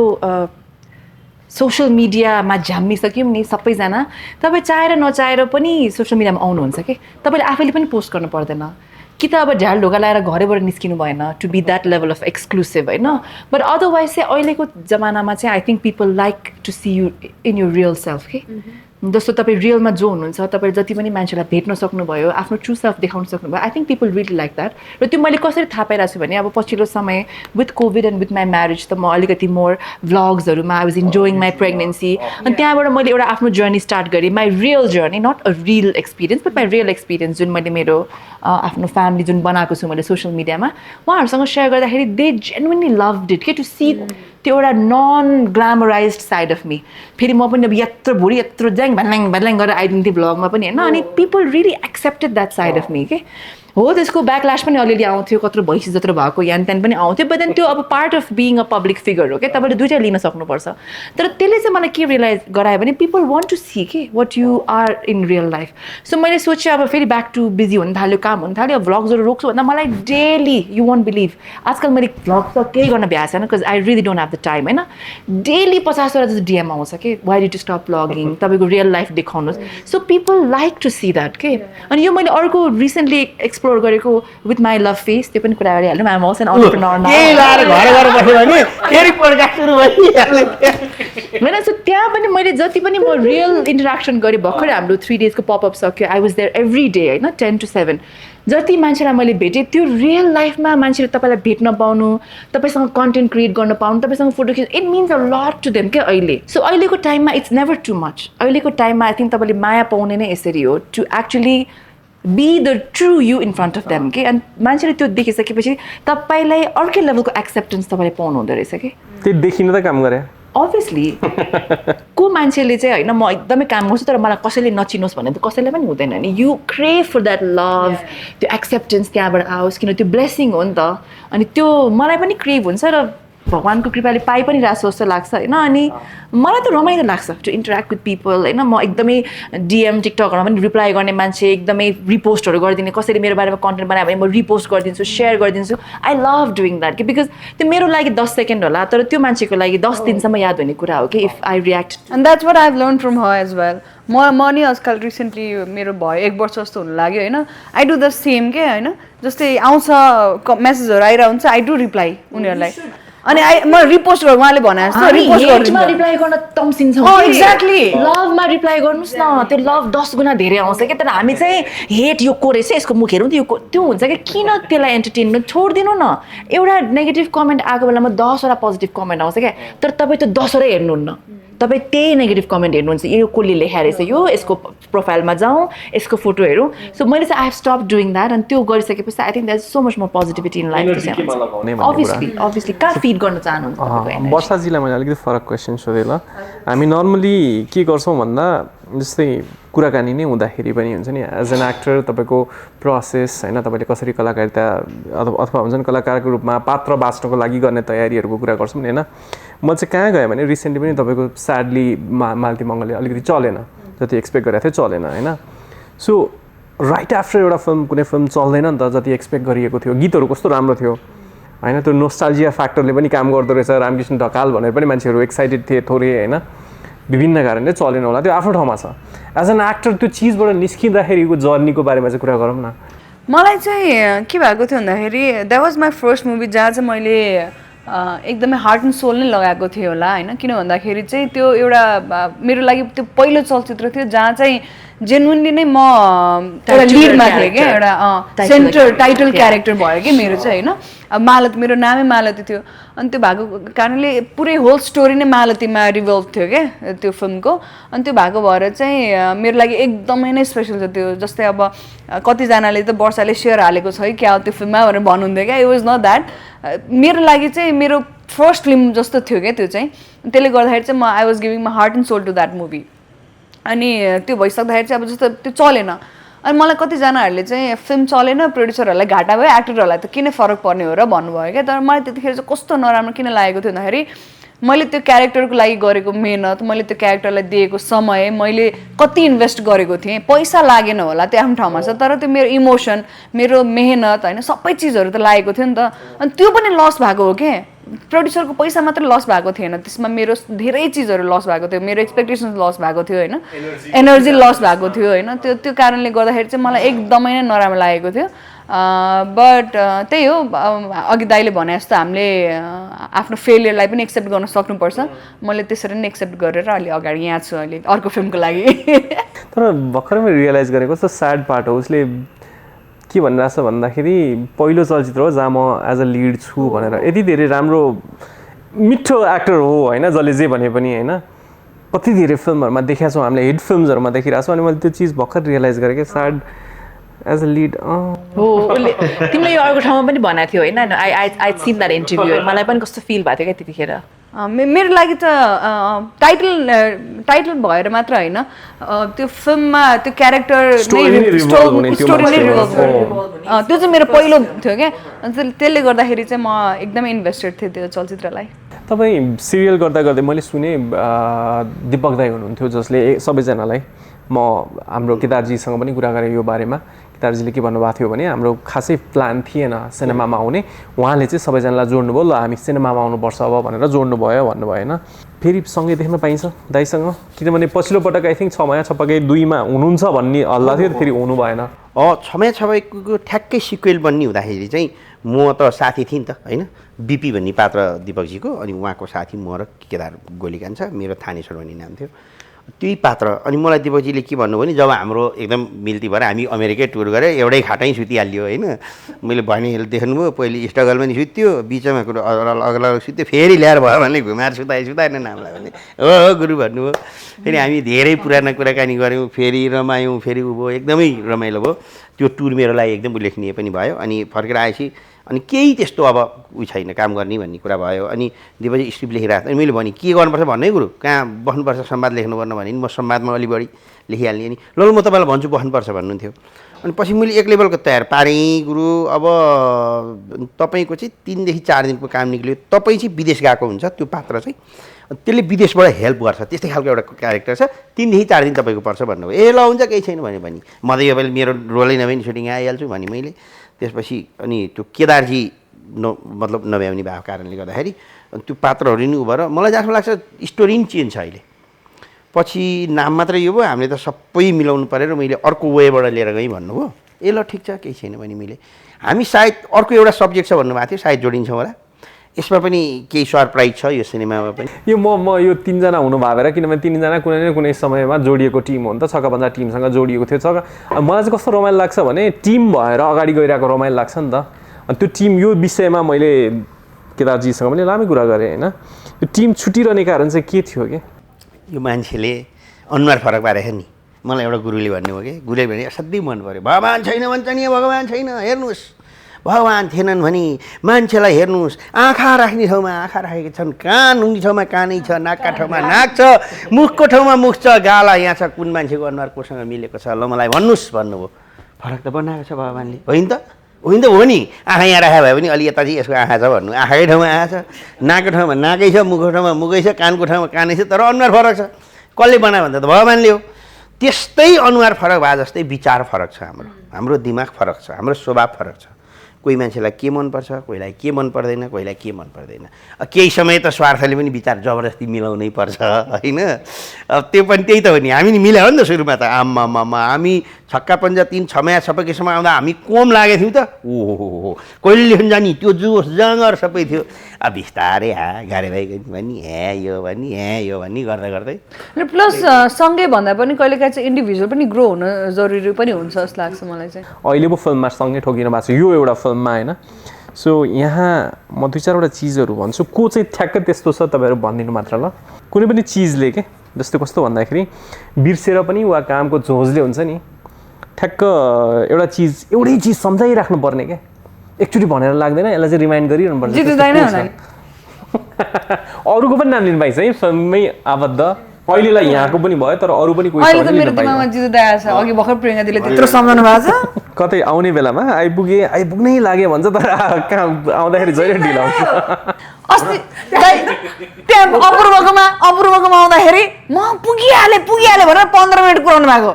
सोसियल मिडियामा झ्याम्मिसक्यौँ नि सबैजना। तपाईँ चाहेर नचाहेर पनि सोसियल मिडियामा आउनुहुन्छ कि, तपाईँले आफैले पनि पोस्ट गर्नु पर्दैन कि त अब झ्याल ढोका लगाएर घरैबाट निस्किनु भएन to be that level of exclusive होइन। बट अदरवाइज चाहिँ अहिलेको जमानामा चाहिँ I think people like to see you in your real self कि। जस्तो तपाईँ रियलमा जो हुनुहुन्छ, तपाईँले जति पनि मान्छेलाई भेट्न सक्नुभयो, आफ्नो ट्रु सेल्फ देखाउन सक्नुभयो, I think people really like that. र त्यो मैले कसरी थाहा पाइरहेको छु भने अब पछिल्लो समय with COVID and with my marriage त म अलिकति मोर भ्लग्सहरूमा I was enjoying my pregnancy, अनि त्यहाँबाट मैले एउटा आफ्नो जर्नी स्टार्ट गरेँ, my real journey, not a real experience but my real experience जुन मैले मेरो आफ्नो फ्यामिली जुन बनाएको छु मैले सोसियल मिडियामा, उहाँहरूसँग सेयर गर्दाखेरि दे जेन्युनली लभड इट के टु सी त्यो एउटा नन ग्ल्यामराइज्ड साइड अफ मी। फेरि म पनि अब यत्रो भुँडी यत्रो भ्याल्याङ गरेर आइदिन्थेँ भ्लगमा पनि होइन, अनि people really accepted that side of me के। हो त्यसको ब्याकल्यास पनि अलिअलि आउँथ्यो, कत्रो भैँसी जत्रो भएको यान त्यान पनि आउँथ्यो, बट देन त्यो अब part of being a public figure हो क्या, तपाईँले दुइटै लिन सक्नुपर्छ। तर त्यसले चाहिँ मलाई के रियलाइज गरायो भने पिपल वान्ट टु सी के what you are in real life. So मैले सोचेँ अब फेरि ब्याक टु बिजी हुन थाल्यो, काम हुन थाल्यो, भ्लग्सहरू रोक्छु भन्दा मलाई डेली यु वन्ट बिलिभ आजकल मैले भ्लग त केही गर्न भ्याएको छैन because I really don't have the time होइन। डेली 50वटा जस्तो डिएम आउँछ कि why did to stop vlogging, तपाईँको रियल लाइफ देखाउनुहोस्। So people like to see that के। अनि यो मैले अर्को रिसेन्टली एक्सप्लोर गरेको विथ माई लभ फेस, त्यो पनि कुरा गरिहाल्नु, आइम अल्सो एन एन्टरप्रेन्योर होइन। सो त्यहाँ पनि मैले जति पनि म रियल इन्टरेक्सन गरेँ, भर्खरै हाम्रो 3 डेजको पपअप सक्यो, I was there every day होइन 10 to 7। जति मान्छेलाई मैले भेटेँ त्यो रियल लाइफमा मान्छेले तपाईँलाई भेट्न पाउनु, तपाईँसँग कन्टेन्ट क्रिएट गर्न पाउनु, तपाईँसँग फोटो खिच्नु, it means a lot to them क्या अहिले। सो अहिलेको टाइममा इट्स नेभर टु मच। अहिलेको टाइममा आई थिङ्क तपाईँले माया पाउने नै यसरी हो, to actually be the true you in front of them के। अनि मान्छेले त्यो देखिसकेपछि तपाईँलाई अर्कै लेभलको एक्सेप्टेन्स तपाईँले पाउनु हुँदो रहेछ कि। त्यो देखिन त काम गरे अभियसली को मान्छेले चाहिँ होइन म एकदमै काम गर्छु तर मलाई कसैले नचिनोस् भन्ने त कसैलाई पनि हुँदैन नि। You crave for that love, त्यो एक्सेप्टेन्स त्यहाँबाट आओस्, किन त्यो ब्लेसिङ हो नि त। अनि त्यो मलाई पनि क्रेभ हुन्छ र भगवान्को कृपाले पाइ पनि रहेको जस्तो लाग्छ होइन। अनि मलाई त रमाइलो लाग्छ टु इन्टरेक्ट विथ पिपल होइन। म एकदमै डिएम टिकटकहरूमा पनि रिप्लाई गर्ने मान्छे, एकदमै रिपोस्टहरू गरिदिने, कसैले मेरो बारेमा कन्टेन्ट बनायो भने म रिपोस्ट गरिदिन्छु, सेयर गरिदिन्छु। आई लभ डुइङ द्याट कि बिकज त्यो मेरो लागि 10 सेकेन्ड होला तर त्यो मान्छेको लागि 10 दिनसम्म याद हुने कुरा हो कि if I react. And that's what I have learn from her as well. म नि आजकल रिसेन्टली मेरो भयो 1 वर्ष जस्तो हुनु लाग्यो होइन। आई डु द सेम के होइन, जस्तै आउँछ मेसेजहरू आइरहेको हुन्छ, आई डु रिप्लाई उनीहरूलाई। अनि म रिपोस्ट गर्छु, उहाँले भने जस्तो रिपोस्ट गर्छु, रिप्लाई गर्न तम्सिन्छौँ। एक्ज्याक्टली लभमा रिप्लाई गर्नुहोस् न, त्यो लभ 10 गुणा धेरै आउँछ क्या। तर हामी चाहिँ हेट यो को रहेछ, यसको मुख हेरौँ, त्यो हुन्छ कि किन त्यसलाई एन्टरटेनमेन्ट छोडिदिनु न। एउटा नेगेटिभ कमेन्ट आएको बेलामा 10वटा पोजिटिभ कमेन्ट आउँछ क्या, तर तपाईँ त्यो 10वटै हेर्नुहुन्न। तपाईँ त्यही नेगेटिभ कमेन्ट हेर्नुहुन्छ यो कसले लेखाएर रहेछ यो यसको प्रोफाइलमा जाउँ यसको फोटो हेरौँ सो मैले चाहिँ I have stop doing that अनि त्यो गरिसकेपछि I think that so much more positivity in life obviously कहाँ फिड गर्न चाहनुहुन्छ वर्षाजीलाई मैले अलिकति फरक क्वेसन सोधेँ ल हामी नर्मली के गर्छौँ भन्दा जस्तै कुराकानी नै हुँदाखेरि पनि हुन्छ नि एज एन एक्टर तपाईँको प्रोसेस होइन तपाईँले कसरी कलाकारिता अथवा हुन्छ नि कलाकारको रूपमा पात्र बाँच्नको लागि गर्ने तयारीहरूको कुरा गर्छौँ नि होइन म चाहिँ कहाँ गएँ भने रिसेन्टली पनि तपाईँको स्याडली मालती मङ्गलले अलिकति चलेन जति एक्सपेक्ट गरेको थियो चलेन होइन सो राइट आफ्टर एउटा फिल्म कुनै फिल्म चल्दैन नि त जति एक्सपेक्ट गरिएको थियो गीतहरू कस्तो राम्रो थियो होइन त्यो नोस्टाल्जिया फ्याक्टरले पनि काम गर्दो रहेछ रामकृष्ण ढकाल भनेर पनि मान्छेहरू एक्साइटेड थिए थोरै होइन विभिन्न कारणले चलेन होला त्यो आफ्नो ठाउँमा छ एज एन एक्टर त्यो चिजबाट निस्किँदाखेरिको जर्नीको बारेमा चाहिँ कुरा गरौँ न मलाई चाहिँ के भएको थियो भन्दाखेरि that was my first movie जहाँ चाहिँ मैले एकदमै हार्ट एन्ड सोल नै लगाएको थिएँ होला होइन किन भन्दाखेरि चाहिँ त्यो एउटा मेरो लागि त्यो पहिलो चलचित्र थियो जहाँ चाहिँ जेन्युनली नै म एउटा लिडमा थिएँ क्या एउटा सेन्टर टाइटल क्यारेक्टर भयो कि मेरो चाहिँ होइन अब मालती मेरो नामै मालती थियो अनि त्यो भएको कारणले पुरै होल स्टोरी नै मालतीमा रिभल्भ थियो क्या त्यो फिल्मको अनि त्यो भएको भएर चाहिँ मेरो लागि एकदमै नै स्पेसल छ त्यो जस्तै अब कतिजनाले त वर्षाले सेयर हालेको छ कि क्या त्यो फिल्ममा भनेर भन्नुहुन्थ्यो क्या इट वाज नट द्याट मेरो लागि चाहिँ मेरो फर्स्ट फिल्म जस्तो थियो क्या त्यो चाहिँ त्यसले गर्दाखेरि चाहिँ म I was giving my heart and soul to that movie अनि त्यो भइसक्दाखेरि चाहिँ अब जस्तो त्यो चलेन अनि मलाई कतिजनाहरूले चाहिँ फिल्म चलेन प्रड्युसरहरूलाई घाटा भयो एक्टरहरूलाई त किन फरक पर्ने हो र भन्नुभयो क्या तर मलाई त्यतिखेर चाहिँ कस्तो नराम्रो किन लागेको थियो भन्दाखेरि मैले त्यो क्यारेक्टरको लागि गरेको मेहनत मैले त्यो क्यारेक्टरलाई दिएको समय मैले कति इन्भेस्ट गरेको थिएँ पैसा लागेन होला त्यो आफ्नो ठाउँमा छ तर त्यो मेरो इमोसन मेरो मेहनत होइन सबै चिजहरू त लागेको थियो नि त अनि त्यो पनि लस भएको हो कि प्रड्युसरको पैसा मात्र लस भएको थिएन त्यसमा मेरो धेरै चिजहरू लस भएको थियो मेरो एक्सपेक्टेसन्स लस भएको थियो होइन एनर्जी लस भएको थियो होइन त्यो कारणले गर्दाखेरि चाहिँ मलाई एकदमै नै नराम्रो लागेको थियो बट त्यही हो अघि दाइले भने जस्तो हामीले आफ्नो फेलियरलाई पनि एक्सेप्ट गर्न सक्नुपर्छ मैले त्यसरी नै एक्सेप्ट गरेर अलि अगाडि यहाँ छु अहिले अर्को फिल्मको लागि तर भर्खरै मैले रियलाइज गरेको कस्तो स्याड पार्ट हो उसले के भनिरहेको छ भन्दाखेरि पहिलो चलचित्र हो जहाँ म एज अ लिड छु भनेर यति धेरै राम्रो मिठो एक्टर हो होइन जसले जे भने पनि होइन कति धेरै फिल्महरूमा देखाएको छौँ हामीले हिट फिल्महरूमा देखिरहेको छौँ अनि मैले त्यो चिज भर्खर रियलाइज गरेँ कि स्याड एज अ लिड हो तिमीले यो अर्को ठाउँमा पनि भनेको थियो होइन आई सिन द्याट इन्टरभ्यू मलाई पनि कस्तो फिल भएको थियो क्या त्यतिखेर मेरो लागि त टाइटल भएर मात्र होइन त्यो फिल्ममा त्यो क्यारेक्टर स्टोरी नै रिभल्भ त्यो चाहिँ मेरो पहिलो थियो क्या त्यसले गर्दाखेरि चाहिँ म एकदमै इन्भेस्टेड थिएँ त्यो चलचित्रलाई तपाईँ सिरियल गर्दा गर्दै मैले सुने दिपक दाई हुनुहुन्थ्यो जसले सबैजनालाई म हाम्रो केदारजीसँग पनि कुरा गरेँ यो बारेमा केदारजीले के भन्नुभएको थियो भने हाम्रो खासै प्लान थिएन सिनेमामा आउने उहाँले चाहिँ सबैजनालाई जोड्नुभयो ल हामी सिनेमामा आउनुपर्छ अब भनेर जोड्नुभयो भन्नुभयो होइन फेरि सँगै देख्न पाइन्छ दाइसँग किनभने पछिल्लो पटक आई थिङ्क 6 माया छपकै 2मा हुनुहुन्छ भन्ने हल्ला थियो फेरि हुनु भएन 6 माया छपैको ठ्याक्कै सिक्वेल बन्ने हुँदाखेरि चाहिँ म त साथी थिएँ नि त होइन बिपी भन्ने पात्र दिपकजीको अनि उहाँको साथी म र केदार गोलीकान छ मेरो थानेश्वर भन्ने नाम थियो त्यही पात्र अनि मलाई दिपकजीले के भन्नुभयो भने जब हाम्रो एकदम मिल्ती भएर हामी अमेरिकै टुर गरेर एउटै खाटै सुतिहाल्यो होइन मैले भने देख्नुभयो पहिले स्ट्रगलमा नि सुत्यो बिचमा कुरो अलग सुत्यो फेरि ल्याएर भयो भने घुमाएर सुताएन नामलाई भने हो गुरु भन्नुभयो फेरि हामी धेरै पुरानो कुराकानी गऱ्यौँ फेरि रमायौँ फेरि उ भयो एकदमै रमाइलो भयो त्यो टुर मेरो लागि एकदम उल्लेखनीय पनि भयो अनि फर्केर आएपछि अनि केही त्यस्तो अब उयो छैन काम गर्ने भन्ने कुरा भयो अनि दिपकजी स्क्रिप्ट लेखिरहेको अनि मैले भने के गर्नुपर्छ भन्नै गुरु कहाँ बस्नुपर्छ संवाद लेख्नुपर्ने भने म संवादमा अलि बढी लेखिहाल्ने अनि ल म तपाईँलाई भन्छु बस्नुपर्छ भन्नुहुन्थ्यो अनि पछि मैले एक लेभलको तयार पारेँ गुरु अब तपाईँको चाहिँ 3 देखि 4 दिनको काम निक्ल्यो तपाईँ चाहिँ विदेश गएको हुन्छ त्यो पात्र चाहिँ त्यसले विदेशबाट हेल्प गर्छ त्यस्तै खालको एउटा क्यारेक्टर छ 3 देखि 4 दिन तपाईँको पर्छ भन्नुभयो ए ल हुन्छ केही छैन भने म त यो पालि मेरो रोलै नभए नि सुटिङ आइहाल्छु भने मैले त्यसपछि अनि त्यो केदारजी मतलब नभ्याउने भएको कारणले गर्दाखेरि त्यो पात्रहरू नि उभएर मलाई जहाँसम्म लाग्छ स्टोरी नि चेन्ज छ अहिले पछि नाम मात्रै यो भयो हामीले त सबै मिलाउनु परेर मैले अर्को वेबाट लिएर गएँ भन्नुभयो ए ल ठिक छ केही छैन भने मैले हामी सायद अर्को एउटा सब्जेक्ट छ भन्नुभएको थियो सायद जोडिन्छौँ होला यसमा पनि केही सरप्राइज छ यो सिनेमामा पनि यो म यो 3 जना हुनु भएर किनभने 3 जना कुनै न कुनै समयमा जोडिएको टिम हो नि त छक्का बन्जा टिमसँग जोडिएको थियो मलाई चाहिँ कस्तो रमाइलो लाग्छ भने टिम भएर अगाडि गइरहेको रमाइलो लाग्छ नि त अनि त्यो टिम यो विषयमा मैले केदारजीसँग पनि लामै कुरा गरेँ होइन यो टिम छुटिरहने कारण चाहिँ के थियो कि यो मान्छेले अनुहार फरक पारेछ नि मलाई एउटा गुरुले भन्नुभयो कि गुरुले भने असाध्यै मन पऱ्यो भगवान् छैन भन्छ नि भगवान् छैन हेर्नुहोस् भगवान् थिएनन् भने मान्छेलाई हेर्नुहोस् आँखा राख्ने ठाउँमा आँखा राखेका छन् कान हुने ठाउँमा कानै छ नाकका ठाउँमा नाक छ मुखको ठाउँमा मुख छ गाला यहाँ छ कुन मान्छेको अनुहार कोसँग मिलेको छ ल मलाई भन्नुहोस् भन्नुभयो फरक त बनाएको छ भगवान्ले होइन त हो नि आँखा यहाँ राखेको भए पनि अलि यता चाहिँ यसको आँखा छ भन्नु आँखाकै ठाउँमा आँखा छ नाकको ठाउँमा नाकै छ मुखको ठाउँमा मुखै छ कानको ठाउँमा कानै छ तर अनुहार फरक छ कसले बनायो भन्दा त भगवान्ले हो त्यस्तै अनुहार फरक भए जस्तै विचार फरक छ हाम्रो दिमाग फरक छ हाम्रो स्वभाव फरक छ कोही मान्छेलाई के मनपर्छ कोहीलाई के मन पर्दैन कोहीलाई के मन पर्दैन केही समय त स्वार्थले पनि विचार जबरजस्ती मिलाउनै पर्छ होइन त्यो पनि त्यही त हो नि हामी नि मिलायो नि त सुरुमा त आम्मामा हामी छक्का पन्जा 3 छमाया सबै केसम्म आउँदा हामी कोम लागेको थियौँ त ओहो कहिले लेख्न जाने त्यो जोस जाँगर सबै थियो अब बिस्तारै गाडे भनी यो भन्ने गर्दा गर्दै र प्लस सँगै भन्दा पनि कहिलेकाहीँ चाहिँ इन्डिभिजुअल पनि ग्रो हुन जरुरी पनि हुन्छ जस्तो लाग्छ मलाई चाहिँ अहिले पो फिल्ममा सँगै ठोकिनु भएको छ यो एउटा फिल्ममा होइन सो यहाँ म 2-4वटा चिजहरू भन्छु को चाहिँ ठ्याक्कै त्यस्तो छ तपाईँहरू भनिदिनु मात्र ल कुनै पनि चिजले के जस्तो कस्तो भन्दाखेरि बिर्सेर पनि वा कामको झोजले हुन्छ नि ठ्याक्क एउटै चिज सम्झाइराख्नु पर्ने क्या एकचोटि भनेर लाग्दैन यसलाई चाहिँ रिमाइन्ड गरिरहनु पर्छ अरूको पनि नाम लिनु पाइन्छ है फिल्ममै आबद्ध अहिलेलाई यहाँको पनि भयो तर अरू पनि कोही अहिले त मेरो दिमागमा जिजु दाइ छ अघि भर्खर प्रियङ्का दिदीले त्यत्रो सम्झाउनु भएको छ कतै आउने बेलामा आइपुग्नै लागे भन्छ तर कहाँ आउँदाखेरि जहिले ढिलो आउँछ अस्ति त्यहाँ अपूर्वकोमा आउँदाखेरि म पुगिहालेँ भनेर 15 मिनट कुराउनु भएको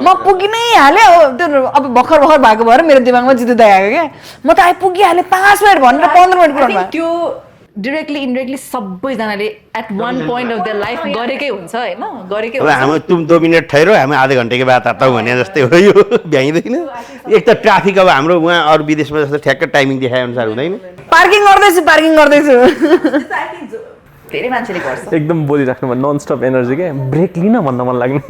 म पुगि नै हालेँ त्यो अब भर्खर भएको भएर मेरो दिमागमा जिजु दाइ आएको क्या म त आइपुगिहालेँ 5 मिनट भनेर 15 मिनट कुराउनु भएको त्यो डिरेक्टली इन्डिरेक्टली सबैजनाले at one point of their life गरेकै हुन्छ होइन गरेकै अब हाम्रो तुम 2 मिनट ठहरो हामी आधा घन्टे के बाद आता भने जस्तै हो यो भ्याइँदैन एक त ट्राफिक अब हाम्रो उहाँ अरू विदेशमा जस्तो ठ्याक्क टाइमिङ देखाए अनुसार हुँदैन पार्किङ गर्दैछु धेरै मान्छेले गर्छ एकदम बोलिराख्नु भयो नन स्टप एनर्जी के ब्रेक लिन भन्न मन लाग्ने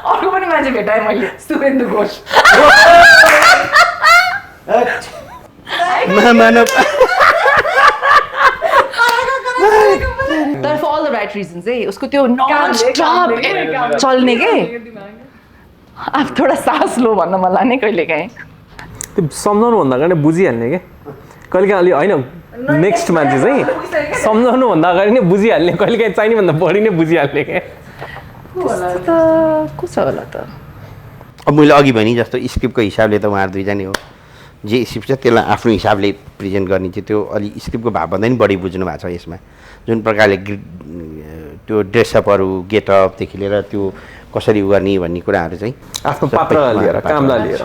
अर्को पनि मान्छे भेटाएँ मैले सुरेन्द्र घोष तर for all the right reasons है उसको त्यो नन स्टप चल्ने के अब थोडा सास लो भन्न मन लाग्ने कहिलेकाहीँ त्यो सम्झाउनु भन्दा अगाडि बुझिहाल्ने के कहिलेकाहीँ अलि होइन नेक्स्ट मान्छे चाहिँ सम्झाउनु भन्दा अगाडि नै बुझिहाल्ने कहिलेकाहीँ चाहिने भन्दा बढी नै बुझिहाल्ने के को छ होला त अब मैले अघि भने जस्तो स्क्रिप्टको हिसाबले त उहाँहरू दुईजना हो जे स्क्रिप्ट छ त्यसलाई आफ्नो हिसाबले प्रेजेन्ट गर्ने चाहिँ त्यो अलि स्क्रिप्टको भावभन्दा पनि बढी बुझ्नु भएको छ यसमा जुन प्रकारले त्यो ड्रेसअपहरू गेटअपदेखि लिएर त्यो कसरी गर्ने भन्ने कुराहरू चाहिँ आफ्नो पात्रलाई लिएर कामलाई लिएर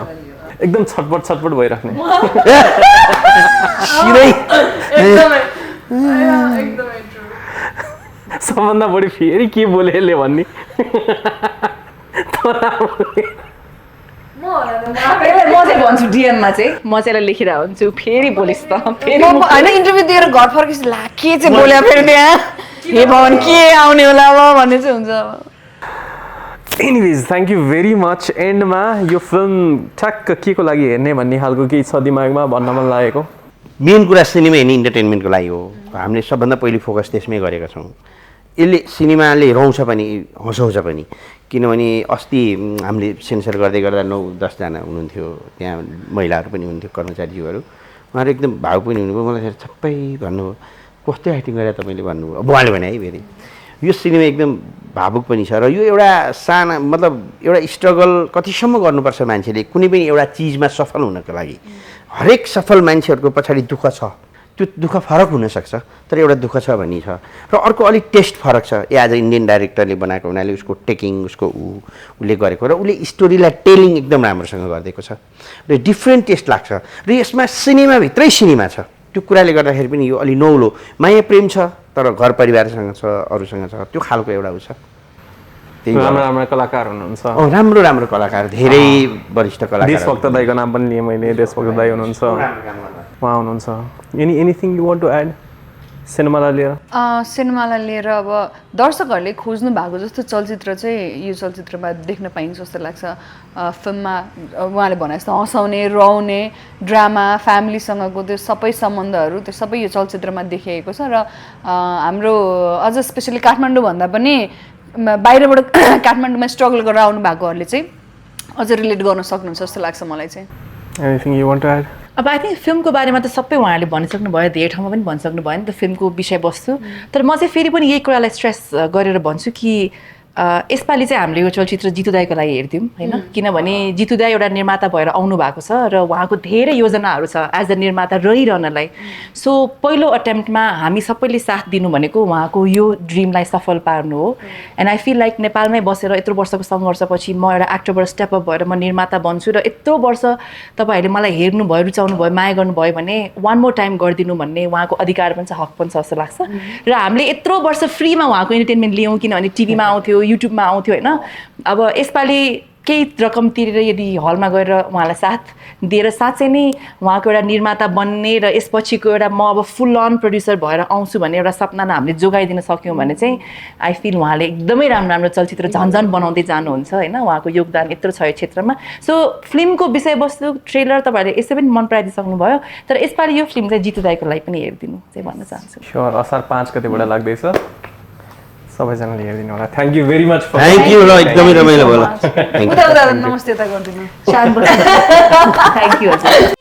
एकदम छटपट भइराख्ने सबभन्दा बढी फेरि के बोले यसले भन्ने म चाहिँ भन्छु डिएममा चाहिँ म चाहिँ लेखेर हुन्छु फेरि बोलिस् त फेरि होइन इन्टरभ्यू दिएर घर फर्केपछि ला के चाहिँ बोल्यो फेरि त्यहाँ हे भगवान् के आउने होला अब भन्ने चाहिँ हुन्छ अब anyways thank you very much एन्डमा यो फिल्म ठ्याक्क के को लागि हेर्ने भन्ने खालको केही छ दिमागमा भन्न मन लागेको मेन कुरा सिनेमा हेर्ने इन्टरटेनमेन्टको लागि हो हामीले सबभन्दा पहिले फोकस त्यसमै गरेका छौँ यसले सिनेमाले रौँछ पनि हँसाउँछ पनि किनभने अस्ति हामीले सेन्सर गर्दै गर्दा 9-10 जना हुनुहुन्थ्यो त्यहाँ महिलाहरू पनि हुनुहुन्थ्यो कर्मचारीहरू उहाँहरू एकदम भाव पनि हुनुभयो मलाई सबै भन्नुभयो कस्तो एक्टिङ गरेर तपाईँले भन्नुभयो अब उहाँले भने है फेरि यो सिनेमा एकदम भावुक पनि छ र यो एउटा साना मतलब एउटा स्ट्रगल कतिसम्म गर्नुपर्छ मान्छेले कुनै पनि एउटा चिजमा सफल हुनको लागि हरेक सफल मान्छेहरूको पछाडि दुःख छ त्यो दुःख फरक हुनसक्छ तर एउटा दुःख छ भन्ने छ र अर्को अलिक टेस्ट फरक छ एज अ इन्डियन डाइरेक्टरले बनाएको हुनाले उसको टेकिङ उसको उसले गरेको र उसले स्टोरीलाई टेलिङ एकदम राम्रोसँग गरिदिएको छ र डिफ्रेन्ट टेस्ट लाग्छ र यसमा सिनेमाभित्रै सिनेमा छ त्यो कुराले गर्दाखेरि पनि यो अलि नौलो माया प्रेम छ तर घर परिवारसँग छ अरूसँग छ त्यो खालको एउटा उ छ त्यही राम्रो कलाकार हुनुहुन्छ राम्रो कलाकार धेरै वरिष्ठ कलाकार देशभक्त दाइको नाम पनि लिएँ मैले देशभक्त दाइ हुनुहुन्छ उहाँ हुनुहुन्छ anything you want to add सिनेमालाई लिएर सिनेमालाई लिएर अब दर्शकहरूले खोज्नु भएको जस्तो चलचित्र चाहिँ यो चलचित्रमा देख्न पाइन्छ जस्तो लाग्छ फिल्ममा उहाँले भने जस्तो हँसाउने रुवाउने ड्रामा फ्यामिलीसँगको त्यो सबै सम्बन्धहरू त्यो सबै यो चलचित्रमा देखिएको छ र हाम्रो अझ स्पेसली काठमाडौँ भन्दा पनि बाहिरबाट काठमाडौँमा स्ट्रगल गरेर आउनु भएकोहरूले चाहिँ अझ रिलेट गर्न सक्नुहुन्छ जस्तो लाग्छ मलाई चाहिँ anything you want to add अब आई थिङ्क फिल्मको बारेमा त सबै उहाँहरूले भनिसक्नु भयो धेरै ठाउँमा पनि भनिसक्नु भयो नि त फिल्मको विषयवस्तु तर म चाहिँ फेरि पनि यही कुरालाई स्ट्रेस गरेर भन्छु कि यसपालि चाहिँ हामीले यो चलचित्र जितु दाईको लागि हेर्थ्यौँ होइन किनभने जितु दाई एउटा निर्माता भएर आउनु भएको छ र उहाँको धेरै योजनाहरू छ एज अ निर्माता रहिरहनलाई सो पहिलो अटेम्प्टमा हामी सबैले साथ दिनु भनेको उहाँको यो ड्रिमलाई सफल पार्नु हो एन्ड आई फिल लाइक नेपालमै बसेर यत्रो वर्षको सङ्घर्षपछि म एउटा एक्टरबाट स्टेप अप भएर म निर्माता बन्छु र यत्रो वर्ष तपाईँहरूले मलाई हेर्नुभयो रुचाउनु भयो माया गर्नुभयो भने वान मोर टाइम गरिदिनु भन्ने उहाँको अधिकार पनि छ हक पनि छ जस्तो लाग्छ र हामीले यत्रो वर्ष फ्रीमा उहाँको इन्टरटेनमेन्ट लियौँ किनभने टिभीमा आउँथ्यो युट्युबमा आउँथ्यो होइन अब यसपालि केही रकम तिरेर यदि हलमा गएर उहाँलाई साथ दिएर साँच्चै नै उहाँको एउटा निर्माता बन्ने र यसपछिको एउटा म अब फुल अन प्रड्युसर भएर आउँछु भन्ने एउटा सपना हामीले जोगाइदिन सक्यौँ भने चाहिँ आई फिल उहाँले एकदमै राम्रो राम्रो चलचित्र झन् बनाउँदै जानुहुन्छ होइन उहाँको योगदान यत्रो छ यो क्षेत्रमा सो फिल्मको विषयवस्तु ट्रेलर तपाईँहरूले यसै पनि मन पराइदिइसक्नुभयो तर यसपालि यो फिल्म चाहिँ जितु दाईको लागि पनि हेरिदिनु चाहिँ भन्न चाहन्छु स्योर असार 5 गतेबाट लाग्दैछ सबैजनाले हेरिदिनु होला thank you very much thank you ल एकदमै रमाइलो भयो ल उता नमस्ते उता गरिदिनु थ्याङ्क यू हजुर